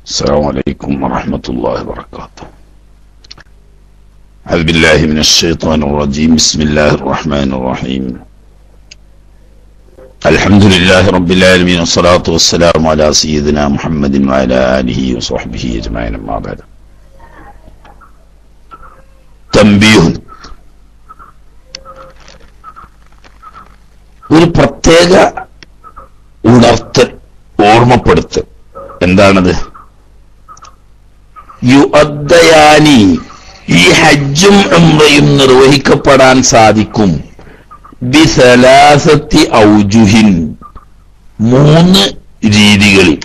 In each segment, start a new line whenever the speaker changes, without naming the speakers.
السلام عليكم ورحمة الله وبركاته. أعوذ بالله من الشيطان الرجيم. بسم الله الرحمن الرحيم. الحمد لله رب العالمين والصلاة والسلام على سيدنا محمد وعلى آله وصحبه أجمعين. أما بعد. تنبيه. ഒരു പ്രത്യേക ഉണർത്തൽ, ഓർമ്മപ്പെടുത്തൽ. എന്താണത്? യുഅദ്ദയാനി, ഈ ഹജ്ജും ഉംറയും നിർവഹിക്കപ്പെടാൻ സാധിക്കും ബിസലാസത്തി ഔജുഹിൻ, 3 രീതികളിൽ.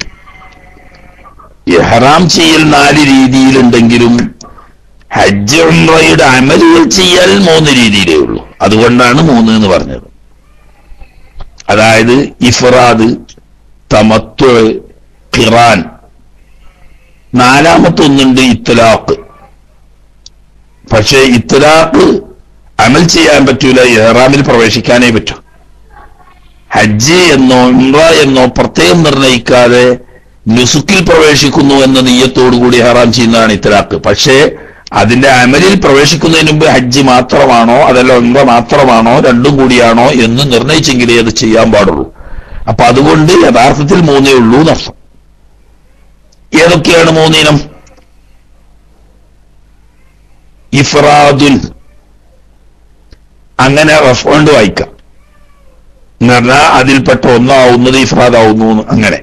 ഇഹ്റാം ചെയ്യൽ 4 രീതിയിലുണ്ടെങ്കിലും ഹജ്ജ് ഉംറയുടെ അമലുകൾ ചെയ്യൽ 3 രീതിയിലേ ഉള്ളൂ. അതുകൊണ്ടാണ് 3 എന്ന് പറഞ്ഞത്. അതായത് ഇഫ്റാദ്, തമത്തു, ഖിറാൻ. 4ാമത്തെ ഒന്നുണ്ട് ഇത്ലാഖ്. പക്ഷേ ഇത്ലാഖ് അമൽ ചെയ്യാൻ പറ്റൂല, ഇഹ്റാമിൽ പ്രവേശിക്കാനേ പറ്റൂ. ഹജ്ജ് എന്നോ ഉംറ എന്നോ പ്രത്യേകം നിർണയിക്കാതെ നുസുക്കിൽ പ്രവേശിക്കുന്നു എന്ന നിയ്യത്തോടുകൂടി ഇഹ്റാം ചെയ്യുന്നതാണ് ഇത്ലാഖ്. പക്ഷേ അതിന്റെ അമലിൽ പ്രവേശിക്കുന്നതിന് മുമ്പ് ഹജ്ജ് മാത്രമാണോ അതല്ല ഉംറ മാത്രമാണോ രണ്ടും കൂടിയാണോ എന്ന് നിർണയിച്ചെങ്കിലേ അത് ചെയ്യാൻ പാടുള്ളൂ. അപ്പൊ അതുകൊണ്ട് യഥാർത്ഥത്തിൽ 3 ഉള്ളൂ എന്നർത്ഥം. ഏതൊക്കെയാണ് 3 ഇനം? ഇഫ്റാദുൻ, അങ്ങനെ റഫ് കൊണ്ട് വായിക്കാം. എന്ന് പറഞ്ഞാൽ അതിൽപ്പെട്ട ഒന്നാവുന്നത് ഇഫ്റാദാവുന്നു. അങ്ങനെ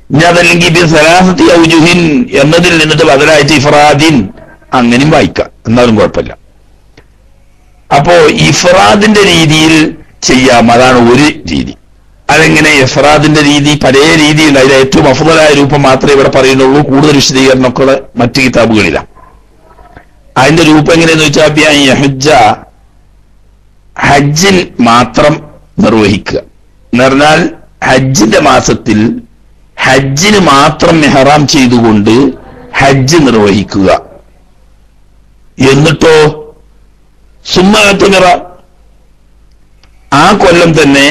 ഇനി അതല്ലെങ്കിൽ സലാസത്തി ഔജുഹിൻ എന്നതിൽ നിന്നിട്ട് ബദലായിട്ട് ഇഫ്റാദിൻ അങ്ങനെയും വായിക്കാം, എന്നാലും കുഴപ്പമില്ല. അപ്പോ ഇഫ്റാദിന്റെ രീതിയിൽ ചെയ്യാം, അതാണ് ഒരു രീതി. അതെങ്ങനെ? ഇഫ്റാദിന്റെ രീതി പല രീതിയുണ്ട്. അതിൽ ഏറ്റവും അഫ്ളലായ രൂപം മാത്രമേ ഇവിടെ പറയുന്നുള്ളൂ. കൂടുതൽ വിശദീകരണമൊക്കെ മറ്റു കിതാബുകളിലാണ്. അതിന്റെ രൂപം എങ്ങനെയെന്ന് വെച്ചാൽ ഹജ്ജിൽ മാത്രം നിർവഹിക്കുക എന്ന് പറഞ്ഞാൽ ഹജ്ജിന്റെ മാസത്തിൽ ഹജ്ജിന് മാത്രം ഇഹ്റാം ചെയ്തുകൊണ്ട് ഹജ്ജ് നിർവഹിക്കുക. എന്നിട്ടോ സുമ്മഅ്തമിറ, ആ കൊല്ലം തന്നെ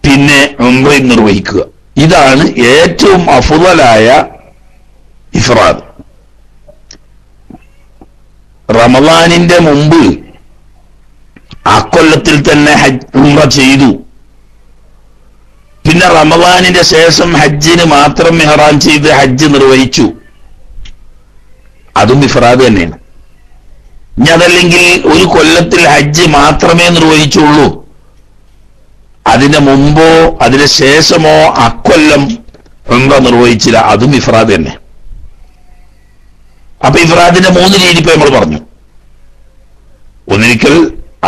പിന്നെ ഉംറയും നിർവഹിക്കുക. ഇതാണ് ഏറ്റവും അഫ്ളലായ ഇഫ്റാദ്. റമളാനിന്റെ മുമ്പ് ആ കൊല്ലത്തിൽ തന്നെ ഉംറ ചെയ്തു, പിന്നെ റമളാനിന്റെ ശേഷം ഹജ്ജിന് മാത്രം ഇഹ്റാം ചെയ്ത് ഹജ്ജ് നിർവഹിച്ചു. അതും ഇഫ്റാദ് തന്നെയാണ്. ഇനി അതല്ലെങ്കിൽ ഒരു കൊല്ലത്തിൽ ഹജ്ജ് മാത്രമേ നിർവഹിച്ചുള്ളൂ, അതിന് മുമ്പോ അതിന് ശേഷമോ അക്കൊല്ലം ഉംറ നിർവഹിച്ചില്ല, അതും ഇഫ്റാദ് തന്നെ. അപ്പൊ ഇഫ്റാദിന്റെ 3 രീതി ഇപ്പൊ നമ്മൾ പറഞ്ഞു. ഒന്നിരിക്കൽ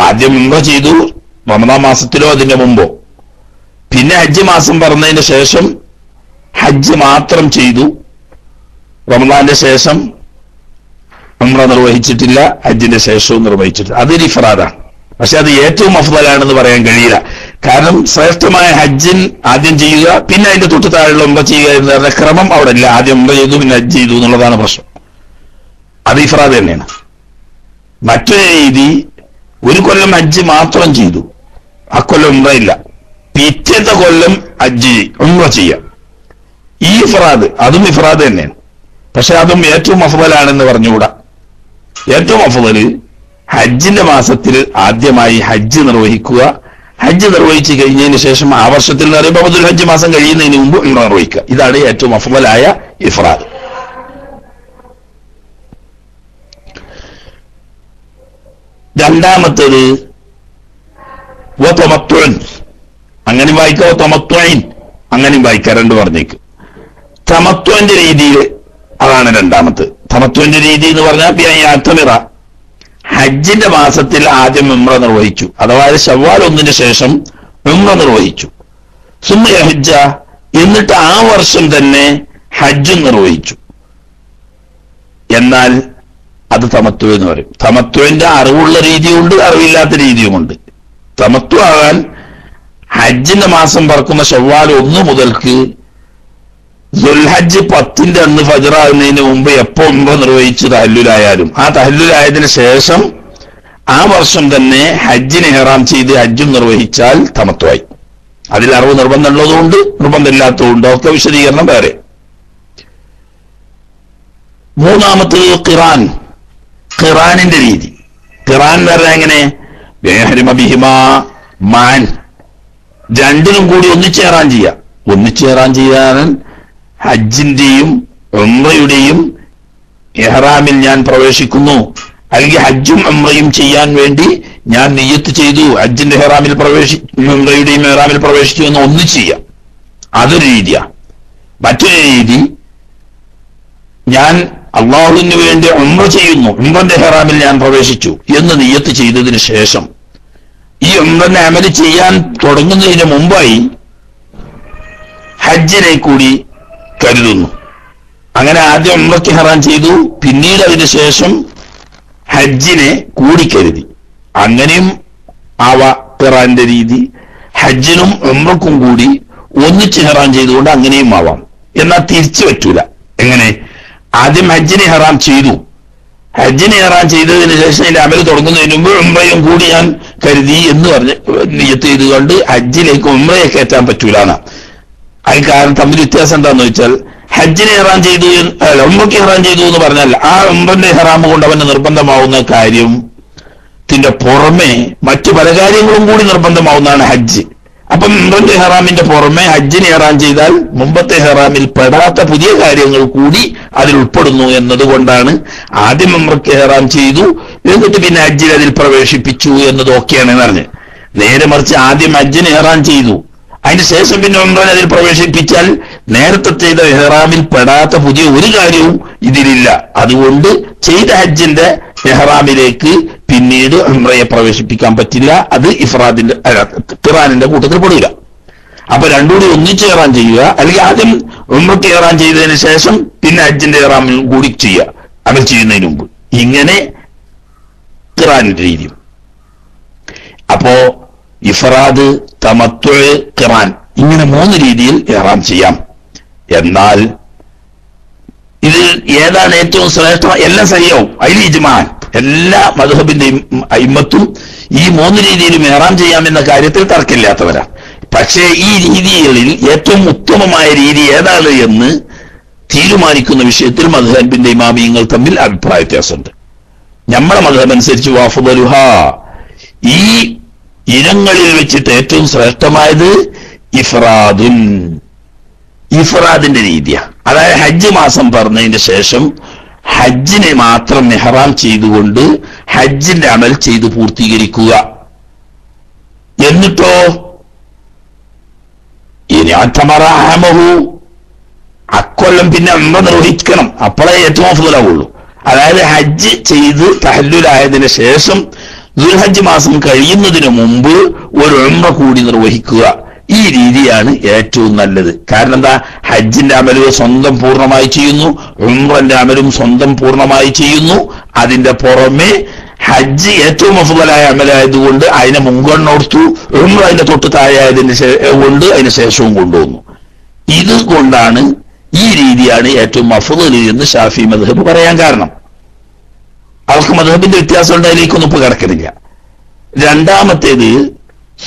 ആദ്യം ഉംറ ചെയ്തു റമദാൻ മാസത്തിലോ അതിന്റെ മുമ്പോ, പിന്നെ ഹജ്ജ് മാസം പറഞ്ഞതിന് ശേഷം ഹജ്ജ് മാത്രം ചെയ്തു, റമദാന്റെ ശേഷം ഉംറ നിർവഹിച്ചിട്ടില്ല, ഹജ്ജിന്റെ ശേഷവും നിർവഹിച്ചിട്ടില്ല. അതൊരു ഇഫ്റാദാണ്. പക്ഷെ അത് ഏറ്റവും അഫ്ളലാണെന്ന് പറയാൻ കഴിയില്ല. കാരണം ശ്രേഷ്ഠമായ ഹജ്ജിൻ ആദ്യം ചെയ്യുക, പിന്നെ അതിന്റെ തൊട്ട് താഴെയുള്ള ഉംറ ചെയ്യുക എന്ന് പറഞ്ഞ ക്രമം അവിടെ ഇല്ല. ആദ്യം ഉംറ ചെയ്തു പിന്നെ ഹജ്ജ് ചെയ്തു എന്നുള്ളതാണ് പ്രശ്നം. അത് ഇഫ്റാദ് തന്നെയാണ്. മറ്റൊരു രീതി, ഒരു കൊല്ലം ഹജ്ജ് മാത്രം ചെയ്തു, അക്കൊല്ലം ഉംറ ഇല്ല, പിറ്റത്തെ കൊല്ലം ഹജ്ജ് ഉംറ ചെയ്യാം. ഈ ഇഫ്റാദ്, അതും ഇഫ്റാദ് തന്നെയാണ്. പക്ഷെ അതും ഏറ്റവും അഫ്ളലാണെന്ന് പറഞ്ഞുകൂടാ. ഏറ്റവും അഫ്ളല് ഹജ്ജിന്റെ മാസത്തിൽ ആദ്യമായി ഹജ്ജ് നിർവഹിക്കുക, ഹജ്ജ് നിർവഹിച്ചു കഴിഞ്ഞതിന് ശേഷം ആ വർഷത്തിൽ എന്ന് പറയുമ്പോൾ അബ്ദുൽ ഹജ്ജ് മാസം കഴിയുന്നതിന് മുമ്പ് ഉംറ നിർവഹിക്കുക. ഇതാണ് ഏറ്റവും അഫ്ളലായ ഇഫ്റാദ്. രണ്ടാമത്തേത് തമത്തുൻ, അങ്ങനെ വായിക്കുക. തമത്തുൻ അങ്ങനെയും വായിക്കുക, 2 പറഞ്ഞേക്ക്. തമത്തുവിന്റെ രീതിയിൽ അതാണ് രണ്ടാമത്തെ. തമത്തുവിന്റെ രീതി എന്ന് പറഞ്ഞാൽ ഹജ്ജിന്റെ മാസത്തിൽ ആദ്യം ഉംറ നിർവഹിച്ചു, അഥവാ ശവ്വാൽ 1-ന് ശേഷം ഉംറ നിർവഹിച്ചു. സുമ്മ ഹജ്ജ, എന്നിട്ട് ആ വർഷം തന്നെ ഹജ്ജും നിർവഹിച്ചു. എന്നാൽ അത് തമത്തു എന്ന് പറയും. തമത്തുവിന്റെ അറിവുള്ള രീതിയുണ്ട്, അറിവില്ലാത്ത രീതിയുമുണ്ട്. തമത്തു ആകാൻ ഹജ്ജിന്റെ മാസം പറക്കുന്ന ശവ്വാൽ 1 മുതൽക്ക് ദുൽഹജ്ജ് 10-ന്റെ അന്ന് ഫജ്റാകുന്നതിന് മുമ്പ് എപ്പോ ഉംറ നിർവഹിച്ച് തഹല്ലുലായാലും ആ തഹല്ലുലായതിനു ശേഷം ആ വർഷം തന്നെ ഹജ്ജിന് ഇഹ്റാം ചെയ്ത് ഹജ്ജും നിർവഹിച്ചാൽ തമത്വായി. അതിൽ അറിവ് നിർബന്ധമുള്ളതുകൊണ്ട് നിർബന്ധമില്ലാത്തതുകൊണ്ട് ഒക്കെ വിശദീകരണം വേറെ. മൂന്നാമത്തേത് ഖിറാനിന്റെ രീതി. ഖിറാൻ എന്ന് പറഞ്ഞാൽ എങ്ങനെ? ബിഹ്രിമ ബിഹിമാ മാൻ, രണ്ടിനും കൂടി ഒന്നിച്ചേറാൻ ചെയ്യാൻ ഹജ്ജിന്റെയും ഉംറയുടെയും ഇഹ്റാമിൽ ഞാൻ പ്രവേശിക്കുന്നു, അല്ലെങ്കിൽ ഹജ്ജും ഉംറയും ചെയ്യാൻ വേണ്ടി ഞാൻ നിയ്യത്ത് ചെയ്തു, ഹജ്ജിന്റെ ഇഹ്റാമിൽ ഉംറയുടെയും ഇഹ്റാമിൽ പ്രവേശിച്ചു എന്ന് ഒന്നിച്ച് ചെയ്യാം. അതൊരു രീതിയാണ്. മറ്റൊരു രീതി, ഞാൻ അള്ളാഹുവിന് വേണ്ടി ഉംറ ചെയ്യുന്നു, ഉംറന്റെ ഇഹ്റാമിൽ ഞാൻ പ്രവേശിച്ചു എന്ന് നിയ്യത്ത് ചെയ്തതിന് ശേഷം ഈ ഉംറന്റെ അമല് ചെയ്യാൻ തുടങ്ങുന്നതിന് മുമ്പായി ഹജ്ജിനെ കൂടി കരുതുന്നു. അങ്ങനെ ആദ്യം ഉംറയ്ക്ക് ഇഹ്റാം ചെയ്തു, പിന്നീട് അതിന് ശേഷം ഹജ്ജിനെ കൂടി കരുതി. അങ്ങനെയും ഖിറാന്റെ രീതി. ഹജ്ജിനും ഉംറക്കും കൂടി ഒന്നിച്ച് ഇഹ്റാം ചെയ്തുകൊണ്ട് അങ്ങനെയും ആവാം. എന്നാൽ തിരിച്ചു പറ്റൂല. എങ്ങനെ? ആദ്യം ഹജ്ജിനെ ഇഹ്റാം ചെയ്തു, ഹജ്ജിനെ ഇഹ്റാം ചെയ്തതിന് ശേഷം അതിന്റെ അമല് തുടങ്ങുന്നതിന് മുമ്പ് ഉംറയും കൂടി ഞാൻ കരുതി എന്ന് പറഞ്ഞ് നിയ്യത്ത് ചെയ്തുകൊണ്ട് ഹജ്ജിലേക്ക് ഉംറയെ കയറ്റാൻ പറ്റൂല എന്നാ. അതിന് കാരണം തമ്മിൽ വ്യത്യാസം എന്താന്ന് വെച്ചാൽ, ഹജ്ജിനെ ഇഹ്റാം ചെയ്തു, ഉംറയ്ക്ക് ഇഹ്റാം ചെയ്തു എന്ന് പറഞ്ഞാൽ ആ ഉംറന്റെ ഇഹ്റാം കൊണ്ട് അവന് നിർബന്ധമാവുന്ന കാര്യത്തിന്റെ പുറമെ മറ്റു പല കാര്യങ്ങളും കൂടി നിർബന്ധമാവുന്നതാണ് ഹജ്ജ്. അപ്പം ഉംറന്റെ ഇഹ്റാമിന്റെ പുറമെ ഹജ്ജിനെ ഇഹ്റാം ചെയ്താൽ മുമ്പത്തെ ഇഹ്റാമിൽ പെടാത്ത പുതിയ കാര്യങ്ങൾ കൂടി അതിൽ ഉൾപ്പെടുന്നു എന്നതുകൊണ്ടാണ് ആദ്യം ഉംറയ്ക്ക് ഇഹ്റാം ചെയ്തു എന്നിട്ട് പിന്നെ ഹജ്ജിൽ അതിൽ പ്രവേശിപ്പിച്ചു എന്നത് ഓക്കെയാണ് പറഞ്ഞ്. നേരെ മറിച്ച് ആദ്യം ഹജ്ജിനെ ഇഹ്റാം ചെയ്തു, അതിന് ശേഷം പിന്നെ ഉംറനെ അതിൽ പ്രവേശിപ്പിച്ചാൽ നേരത്തെ ചെയ്ത ഇഹ്റാമിൽ പെടാത്ത പുതിയ ഒരു കാര്യവും ഇതിലില്ല. അതുകൊണ്ട് ചെയ്ത ഹജ്ജിന്റെ ഇഹ്റാമിലേക്ക് പിന്നീട് ഉംറയെ പ്രവേശിപ്പിക്കാൻ പറ്റില്ല. അത് ഖിറാനിന്റെ കൂട്ടത്തിൽ പെടില്ല. അപ്പൊ രണ്ടുകൂടി ഒന്നിച്ച് ഇഹ്റാം ചെയ്യുക, അല്ലെങ്കിൽ ആദ്യം ഉംറയ്ക്ക് ഇഹ്റാം ചെയ്തതിന് ശേഷം പിന്നെ ഹജ്ജിന്റെ ഇഹ്റാമിൽ കൂടി ചെയ്യുക അമൽ ചെയ്യുന്നതിന് മുമ്പ്. ഇങ്ങനെ ഖിറാനിന്റെ രീതി. അപ്പോ ഇഫ്രാദ്, തമത്തുഅ്, ഖിറാൻ, ഇങ്ങനെ 3 രീതിയിൽ ഇഹ്റാം ചെയ്യാം. എന്നാൽ ഇത് ഏതാണ് ഏറ്റവും ശ്രേഷ്ഠം? എല്ലാം സഹിയാവും. അതിൽ ഇജ്മാഅ്, എല്ലാ മദ്ഹബിന്റെയും അയിമ്മത്തും ഈ 3 രീതിയിലും ഇഹ്റാം ചെയ്യാമെന്ന കാര്യത്തിൽ തർക്കമില്ലാത്തവരാ. പക്ഷേ ഈ രീതികളിൽ ഏറ്റവും ഉത്തമമായ രീതി ഏതാണ് എന്ന് തീരുമാനിക്കുന്ന വിഷയത്തിൽ മദ്ഹബിന്റെ ഇമാമിയങ്ങൾ തമ്മിൽ അഭിപ്രായ വ്യത്യാസമുണ്ട്. നമ്മുടെ മദ്ഹബ് അനുസരിച്ച് വഅഫ്ദലുഹാ, ഈ ഇനങ്ങളിൽ വെച്ചിട്ട് ഏറ്റവും ശ്രേഷ്ഠമായത് ഇഫ്രാദിന്റെ രീതിയാണ്. അതായത് ഹജ്ജ് മാസം പറഞ്ഞതിന് ശേഷം ഹജ്ജിനെ മാത്രം ഇഹ്റാം ചെയ്തുകൊണ്ട് ഹജ്ജിന്റെ അമൽ ചെയ്ത് പൂർത്തീകരിക്കുക. എന്നിട്ടോ ഇനി അത്തമറാമഹു, അക്കൊല്ലം പിന്നെ ഉംറ നിർവഹിക്കണം. അപ്പോഴേ ഏറ്റവും അഫ്ദലാവുള്ളൂ. അതായത് ഹജ്ജ് ചെയ്ത് തഹല്ലുലായതിനു ശേഷം ദുൽഹജ്ജ് മാസം കഴിയുന്നതിന് മുമ്പ് ഒരു ഉംറ കൂടി നിർവഹിക്കുക. ഈ രീതിയാണ് ഏറ്റവും നല്ലത്. കാരണം എന്താ? ഹജ്ജിന്റെ അമല് സ്വന്തം പൂർണ്ണമായി ചെയ്യുന്നു, ഉംറന്റെ അമലും സ്വന്തം പൂർണ്ണമായി ചെയ്യുന്നു. അതിന്റെ പുറമെ ഹജ്ജ് ഏറ്റവും അഫ്ദലായ അമലായതുകൊണ്ട് അതിനെ മുൻഗണന കൊടുത്തു, ഉംറ അതിന്റെ തൊട്ട് താഴെയായതിന് കൊണ്ട് അതിന് ശേഷവും കൊണ്ടുവന്നു. ഇതുകൊണ്ടാണ് ഈ രീതിയാണ് ഏറ്റവും അഫ്ദൽ എന്ന് ഷാഫി മദ്ഹബ് പറയാൻ കാരണം. അവർക്ക് മദ്ഹബിന്റെ വ്യത്യാസം ഉണ്ട്, അതിലേക്കൊന്നും ഇപ്പൊ കിടക്കുന്നില്ല. രണ്ടാമത്തേത്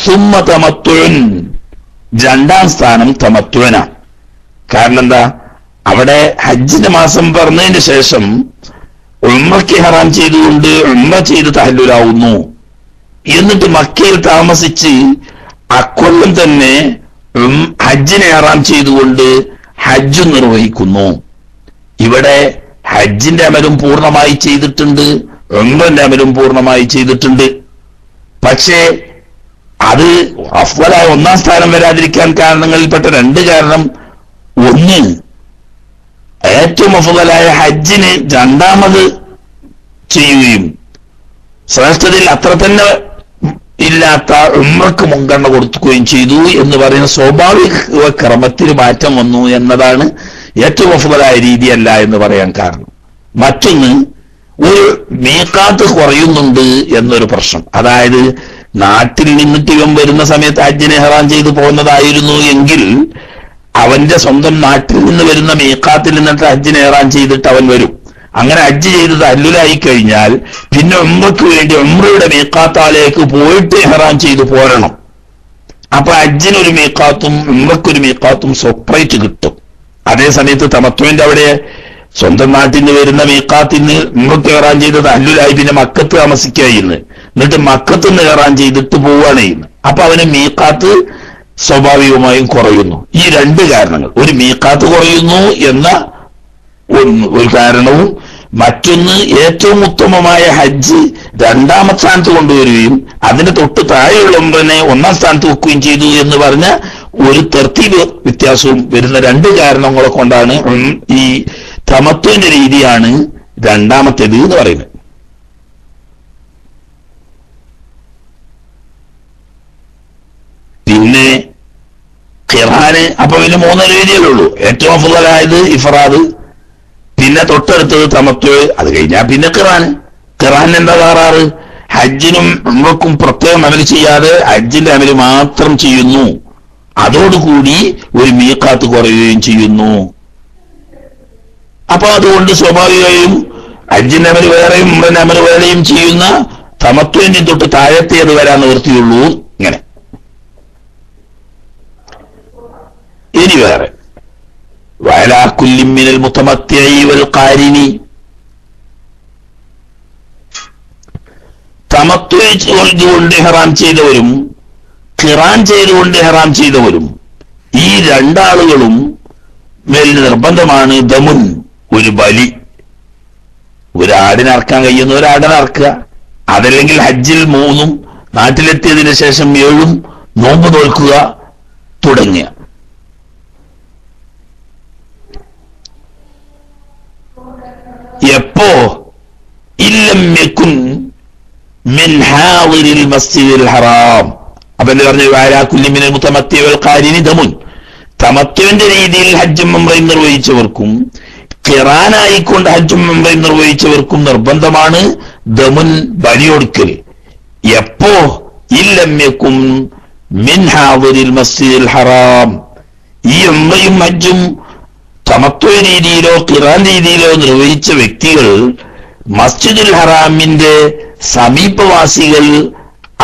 സുമ്മ തമത്തുൻ, 2ാം സ്ഥാനം തമത്തുനാണ്. കാരണം എന്താ? അവിടെ ഹജ്ജിന്റെ മാസം പറഞ്ഞതിന് ശേഷം ഉംറയ്ക്ക് ഇഹ്റാം ചെയ്തുകൊണ്ട് ഉംറ ചെയ്ത് തഹല്ലുലാവുന്നു. എന്നിട്ട് മക്കയിൽ താമസിച്ച് അക്കൊല്ലം തന്നെ ഹജ്ജിനെ ഇഹ്റാം ചെയ്തുകൊണ്ട് ഹജ്ജ് നിർവഹിക്കുന്നു. ഇവിടെ ഹജ്ജിന്റെ അമലും പൂർണ്ണമായി ചെയ്തിട്ടുണ്ട്, ഉംറന്റെ അമലും പൂർണ്ണമായി ചെയ്തിട്ടുണ്ട്. പക്ഷേ അത് അഫ്ളലായ 1ാം സ്ഥാനം വരാതിരിക്കാൻ കാരണങ്ങളിൽപ്പെട്ട 2 കാരണം. ഒന്ന്, ഏറ്റവും അഫ്ളലായ ഹജ്ജിന് 2ാമത് ചെയ്യുകയും ശ്രേഷ്ഠതയിൽ അത്ര തന്നെ ഇല്ലാത്ത ഉംറക്ക് മുൻഗണന കൊടുക്കുകയും ചെയ്തു എന്ന് പറയുന്ന സ്വാഭാവിക ക്രമത്തിൽ മാറ്റം വന്നു എന്നതാണ് ഏറ്റവും അഫ്ളലായ രീതിയല്ല എന്ന് പറയാൻ കാരണം. മറ്റൊന്ന്, ഒരു മീഖാത്ത് കുറയുന്നുണ്ട് എന്നൊരു പ്രശ്നം. അതായത് നാട്ടിൽ നിന്നിട്ട് ഇവൻ വരുന്ന സമയത്ത് ഹജ്ജിനെ ഇഹ്റാം ചെയ്തു പോകുന്നതായിരുന്നു എങ്കിൽ അവന്റെ സ്വന്തം നാട്ടിൽ നിന്ന് വരുന്ന മീഖാത്തിൽ നിന്നിട്ട് ഹജ്ജിനെ ഇഹ്റാം ചെയ്തിട്ട് അവൻ വരും. അങ്ങനെ ഹജ്ജ് ചെയ്ത് തഹല്ലുലായി കഴിഞ്ഞാൽ പിന്നെ ഉംറയ്ക്ക് വേണ്ടി ഉംറയുടെ മീഖാത്താലേക്ക് പോയിട്ട് ഇഹ്റാം ചെയ്തു പോരണം. അപ്പൊ ഹജ്ജിനൊരു മീഖാത്തും ഉംറയ്ക്കൊരു മീഖാത്തും സെപ്പറേറ്റ് കിട്ടും. അതേ സമയത്ത് തമത്തുവിന്റെ അവിടെ സ്വന്തം നാട്ടിൽ നിന്ന് വരുന്ന മീഖാത്തിൽ നിന്ന് ഉംറക്ക് കയറാൻ ചെയ്ത് തഹല്ലുലായി പിന്നെ മക്കത്ത് താമസിക്കുകയെന്ന്, എന്നിട്ട് മക്കത്ത് നിന്ന് കയറാൻ ചെയ്തിട്ട് പോവുകയാണ് ചെയ്യുന്നത്. അപ്പൊ അവന് മീഖാത്ത് സ്വാഭാവികമായും കുറയുന്നു. ഈ രണ്ട് കാരണങ്ങൾ, ഒരു മീഖാത്ത് കുറയുന്നു എന്ന ഒരു കാരണവും മറ്റൊന്ന് ഏറ്റവും ഉത്തമമായ ഹജ്ജ് രണ്ടാമത്തെ സ്ഥാനത്ത് കൊണ്ടുവരികയും അതിന് തൊട്ട് താഴെയുള്ള ഉംറനെ ഒന്നാം സ്ഥാനത്ത് വെക്കുകയും ചെയ്തു എന്ന് പറഞ്ഞ ഒരു തർത്തീബ് വ്യത്യാസവും വരുന്ന രണ്ട് കാരണങ്ങളെ കൊണ്ടാണ് ഈ തമത്വന്റെ രീതിയാണ് രണ്ടാമത്തേത് എന്ന് പറയുന്നത്. പിന്നെ ഖിറാന് അപ്പൊ പിന്നെ മൂന്നര രീതിയിലുള്ളൂ. ഏറ്റവും അഫ്ളലായത് ഇഫ്റാദ്, പിന്നെ തൊട്ടടുത്തത് തമത്വ, അത് കഴിഞ്ഞാൽ പിന്നെ ഖിറാൻ എന്താ കാറാറ്? ഹജ്ജിനും ഉംറക്കും പ്രത്യേകം അമൽ ചെയ്യാതെ ഹജ്ജിന്റെ അമല് മാത്രം ചെയ്യുന്നു. അതോടുകൂടി ഒരു മീഖാത്ത് കുറയുകയും ചെയ്യുന്നു. അപ്പൊ അതുകൊണ്ട് സ്വാഭാവികമായും ഹജ്ജിന്റെ അമല് വേറെയും ഉംറന്റെ അമല് വേറെയും ചെയ്യുന്ന തമത്വന്റെ തൊട്ട് താഴത്തേത് വരാൻ നിവൃത്തിയുള്ളൂ. ഇങ്ങനെ ഇനി വേറെ വഅലാ കുല്ലി മിനൽ മുതമത്തിഇ വൽ ഖാരിനി, തമത്വ ചെയ്തുകൊണ്ട് ഇഹ്റാം ചെയ്തവരും ഖിറാൻ ചെയ്തുകൊണ്ട് ഇഹ്റാം ചെയ്തവരും ഈ രണ്ടാളുകളും മേൽ നിർബന്ധമാണ് ദമുൻ, ഒരു ബലി. ഒരു ആടിനറക്കാൻ കഴിയുന്ന ഒരു ആടിനറക്കുക, അതല്ലെങ്കിൽ ഹജ്ജിൽ 3 നാട്ടിലെത്തിയതിനു ശേഷം 7 നോമ്പ് നോൽക്കുക തുടങ്ങിയ. എപ്പോ ഇല്ലം യകുൻ മിൻ ഹാദിരിൽ മസ്ജിദിൽ ഹറാം. അപ്പൊ എന്താ പറഞ്ഞു? വഅലാ കുല്ലി മിനൽ മുതമത്തിഇ വൽ ഖാരിനി ദമുൻ, തമത്വന്റെ രീതിയിൽ ഹജ്ജും ഉംറയും നിർവഹിച്ചവർക്കും ഖിറാനായിക്കൊണ്ട് ഹജ്ജും ഉംറയും നിർവഹിച്ചവർക്കും നിർബന്ധമാണ് ദമുൻ, ബലിയൊടുക്കൽ. എപ്പോ ഇല്ലം യകുൻ മിൻ ഹാദിരിൽ മസ്ജിദിൽ ഹറാം, ഈ ഉംറയും ഹജ്ജും തമത്വ രീതിയിലോ ഖിറാൻ രീതിയിലോ നിർവഹിച്ച വ്യക്തികൾ മസ്ജിദുൽ ഹറാമിന്റെ സമീപവാസികൾ